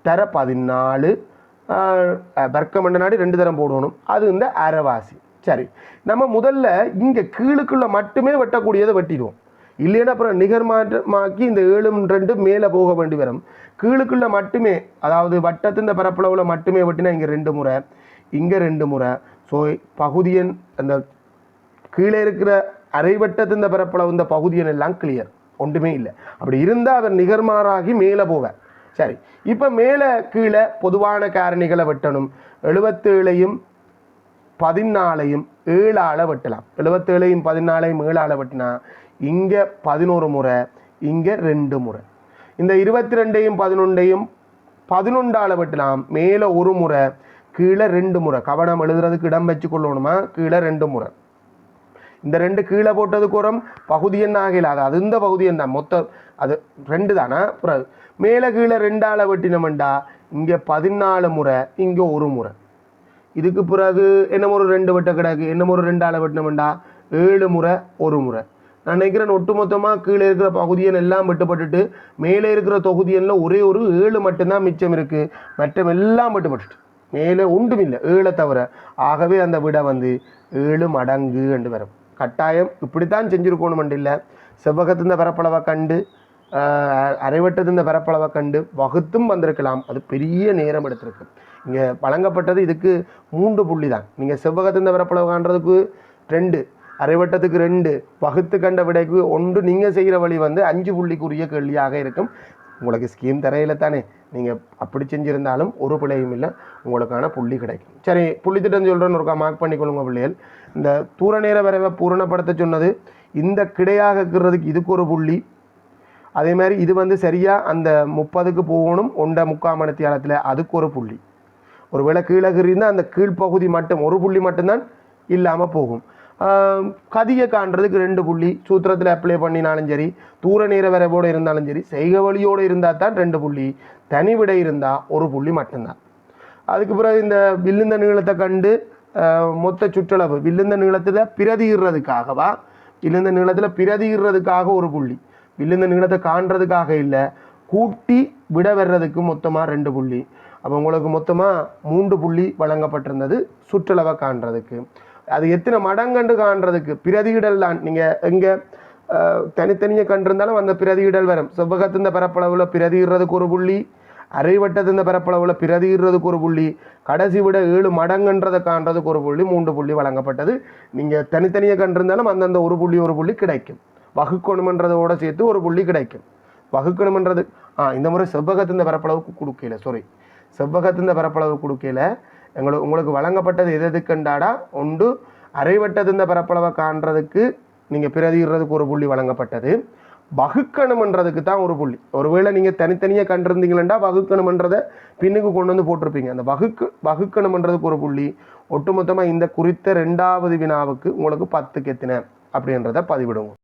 தர 14 வர்க்கம் நாடி 2 தரம் போடணும். அது இந்த அரைவாசி. சரி, நம்ம முதல்ல இங்கே கீழுக்குள்ள மட்டுமே வெட்டக்கூடியதை வெட்டிடுவோம். இல்லைன்னா அப்புறம் நிகர்மாக்கி இந்த 7 மேலே போக வேண்டி வரும். கீழுக்குள்ள மட்டுமே, அதாவது வட்டத்தின் பரப்பளவில் மட்டுமே வெட்டினா இங்கே 2 முறை, இங்கே 2 முறை. ஸோ பகுதியன் அந்த கீழே இருக்கிற அரைவட்டத்தின் பரப்பளவு இந்த பகுதியன் எல்லாம் கிளியர், ஒன்றுமே இல்லை. அப்படி இருந்தால் அவர் நிகர்மாறாகி மேலே போவார். சரி, இப்போ மேலே கீழே பொதுவான காரணிகளை வெட்டணும். 77ஐயும் 14ஐயும் 7ஆல் வெட்டலாம். 77ஐயும் 14ஐயும் 7ஆல் வெட்டினா இங்கே 11 முறை, இங்கே 2 முறை. இந்த 22ஐயும் 11ஐயும் 11ஆல் வெட்டலாம். மேலே 1 முறை, கீழே 2 முறை. கவனம் எழுதுறதுக்கு இடம் வச்சு கொள்ளணுமா? கீழே 2 முறை. இந்த 2 கீழே போட்டதுக்கு ஒரு பகுதி என்ன ஆகல, அது இந்த பகுதி என்ன மொத்தம் அது 2 தானே. அப்புறம் மேலே கீழே 2ஆல் வெட்டினோம்டா இங்கே 14 முறை, இங்கே 1 முறை. இதுக்கு பிறகு என்ன ஒரு 2 வெட்ட கிடக்கு, என்ன ஒரு 2ஆல் வெட்டினோம்டா 7 முறை, 1 முறை. நான் நினைக்கிறேன் ஒட்டுமொத்தமாக கீழே இருக்கிற பகுதியன் எல்லாம் வெட்டுப்பட்டுட்டு மேலே இருக்கிற தொகுதியனில் ஒரே ஒரு 7 மட்டும்தான் மிச்சம் இருக்குது. மற்ற எல்லாம் வெட்டுப்பட்டுட்டு மேலே ஒன்றும் இல்லை, 7 தவிர. ஆகவே அந்த விட 7 மடங்கு என்று வரும். கட்டாயம் இப்படித்தான் செஞ்சுருக்கணும் இல்லை. செவ்வகத்தின் பரப்பளவை கண்டு அரைவட்டத்தின் பரப்பளவை கண்டு வகுத்தும் வந்திருக்கலாம். அது பெரிய நேரம் எடுத்திருக்கு. இங்கே வழங்கப்பட்டது இதுக்கு 3 புள்ளி தான். நீங்கள் செவ்வகத்தின் பரப்பளவு காண்றதுக்கு 2, அரைவட்டத்துக்கு 2, வகுத்து கண்ட விடைக்கு 1. நீங்கள் செய்கிற வழி 5 புள்ளிக்குரிய கேள்வியாக இருக்கும். உங்களுக்கு ஸ்கீம் தரையில தானே, நீங்கள் அப்படி செஞ்சுருந்தாலும் ஒரு பிழையும் இல்லை, உங்களுக்கான புள்ளி கிடைக்கும். சரி, புள்ளி திட்டம் சொல்கிறேன்னு ஒருக்கா மார்க் பண்ணிக்கொள்ளுங்க பிள்ளைகள். இந்த தூர நேர வரைவை பூரணப்படுத்த சொன்னது இந்த கிடையாக இருக்கிறதுக்கு இதுக்கு ஒரு புள்ளி. அதே மாதிரி இது சரியாக அந்த 30க்கு போகணும் 1.25 மணித்தியாலத்தில், அதுக்கு ஒரு புள்ளி. ஒருவேளை கீழே இருந்தால் அந்த கீழ்ப்பகுதி மட்டும் ஒரு புள்ளி மட்டும்தான் இல்லாமல் போகும். கதியை காண்றதுக்கு 2 புள்ளி. சூத்திரத்தில் அப்ளை பண்ணினாலும் சரி, தூர நேர வரைவோடு இருந்தாலும் சரி, செய்க வழியோடு இருந்தால் தான் 2 புள்ளி. தனி விடை இருந்தால் ஒரு புள்ளி மட்டும்தான். அதுக்கு பிறகு இந்த வில்லுந்த நீளத்தை கண்டு மொத்த சுற்றளவு வில்லுந்த நீளத்தில் பிரதிகிறதுக்காகவா, வில்லுந்த நீளத்தில் பிரதிகிறதுக்காக ஒரு புள்ளி, வில்லுந்த நீளத்தை காண்றதுக்காக இல்லை, கூட்டி விட வர்றதுக்கு மொத்தமாக 2 புள்ளி. அப்போ உங்களுக்கு மொத்தமாக 3 புள்ளி வழங்கப்பட்டிருந்தது சுற்றளவை காண்றதுக்கு. அது எத்தனை மடங்கண்டு காண்றதுக்கு பிரதியிடல் தான். நீங்கள் எங்கே தனித்தனியாக கண்டிருந்தாலும் அந்த பிரதியிடல் வரும். செவ்வகத்தின் பரப்பளவில் பிரதிகிறதுக்கு ஒரு புள்ளி, அரைவட்டத்தின் பரப்பளவில் பிரதிகிறதுக்கு ஒரு புள்ளி, கடைசி விட 7 மடங்குன்றதை காண்றதுக்கு ஒரு புள்ளி, 3 புள்ளி வழங்கப்பட்டது. நீங்கள் தனித்தனியாக கண்டிருந்தாலும் அந்தந்த ஒரு புள்ளி கிடைக்கும். வகுக்கணுமன்றதோடு சேர்த்து ஒரு புள்ளி கிடைக்கும். வகுக்கணுமன்றது இந்த முறை செவ்வகத்தின் பரப்பளவுக்கு கொடுக்கல, செவ்வகத்தின் பரப்பளவு கொடுக்கல. உங்களுக்கு வழங்கப்பட்டது எது கண்டாடா, ஒன்று அரைவட்டத்தின் பரப்பளவை காண்றதுக்கு நீங்கள் பிரதிகிறதுக்கு ஒரு புள்ளி வழங்கப்பட்டது. வகுக்கணுமன்றதுக்கு தான் ஒரு புள்ளி. ஒருவேளை நீங்கள் தனித்தனியாக கண்டிருந்தீங்களா வகுக்கணுமன்றதை பின்னுக்கு கொண்டு போட்டிருப்பீங்க. அந்த வகுக்கணுமன்றதுக்கு ஒரு புள்ளி. ஒட்டுமொத்தமாக இந்த குறித்த 2வது வினாவுக்கு உங்களுக்கு 10க்கு எத்தனை அப்படின்றத பதிவிடுவோம்.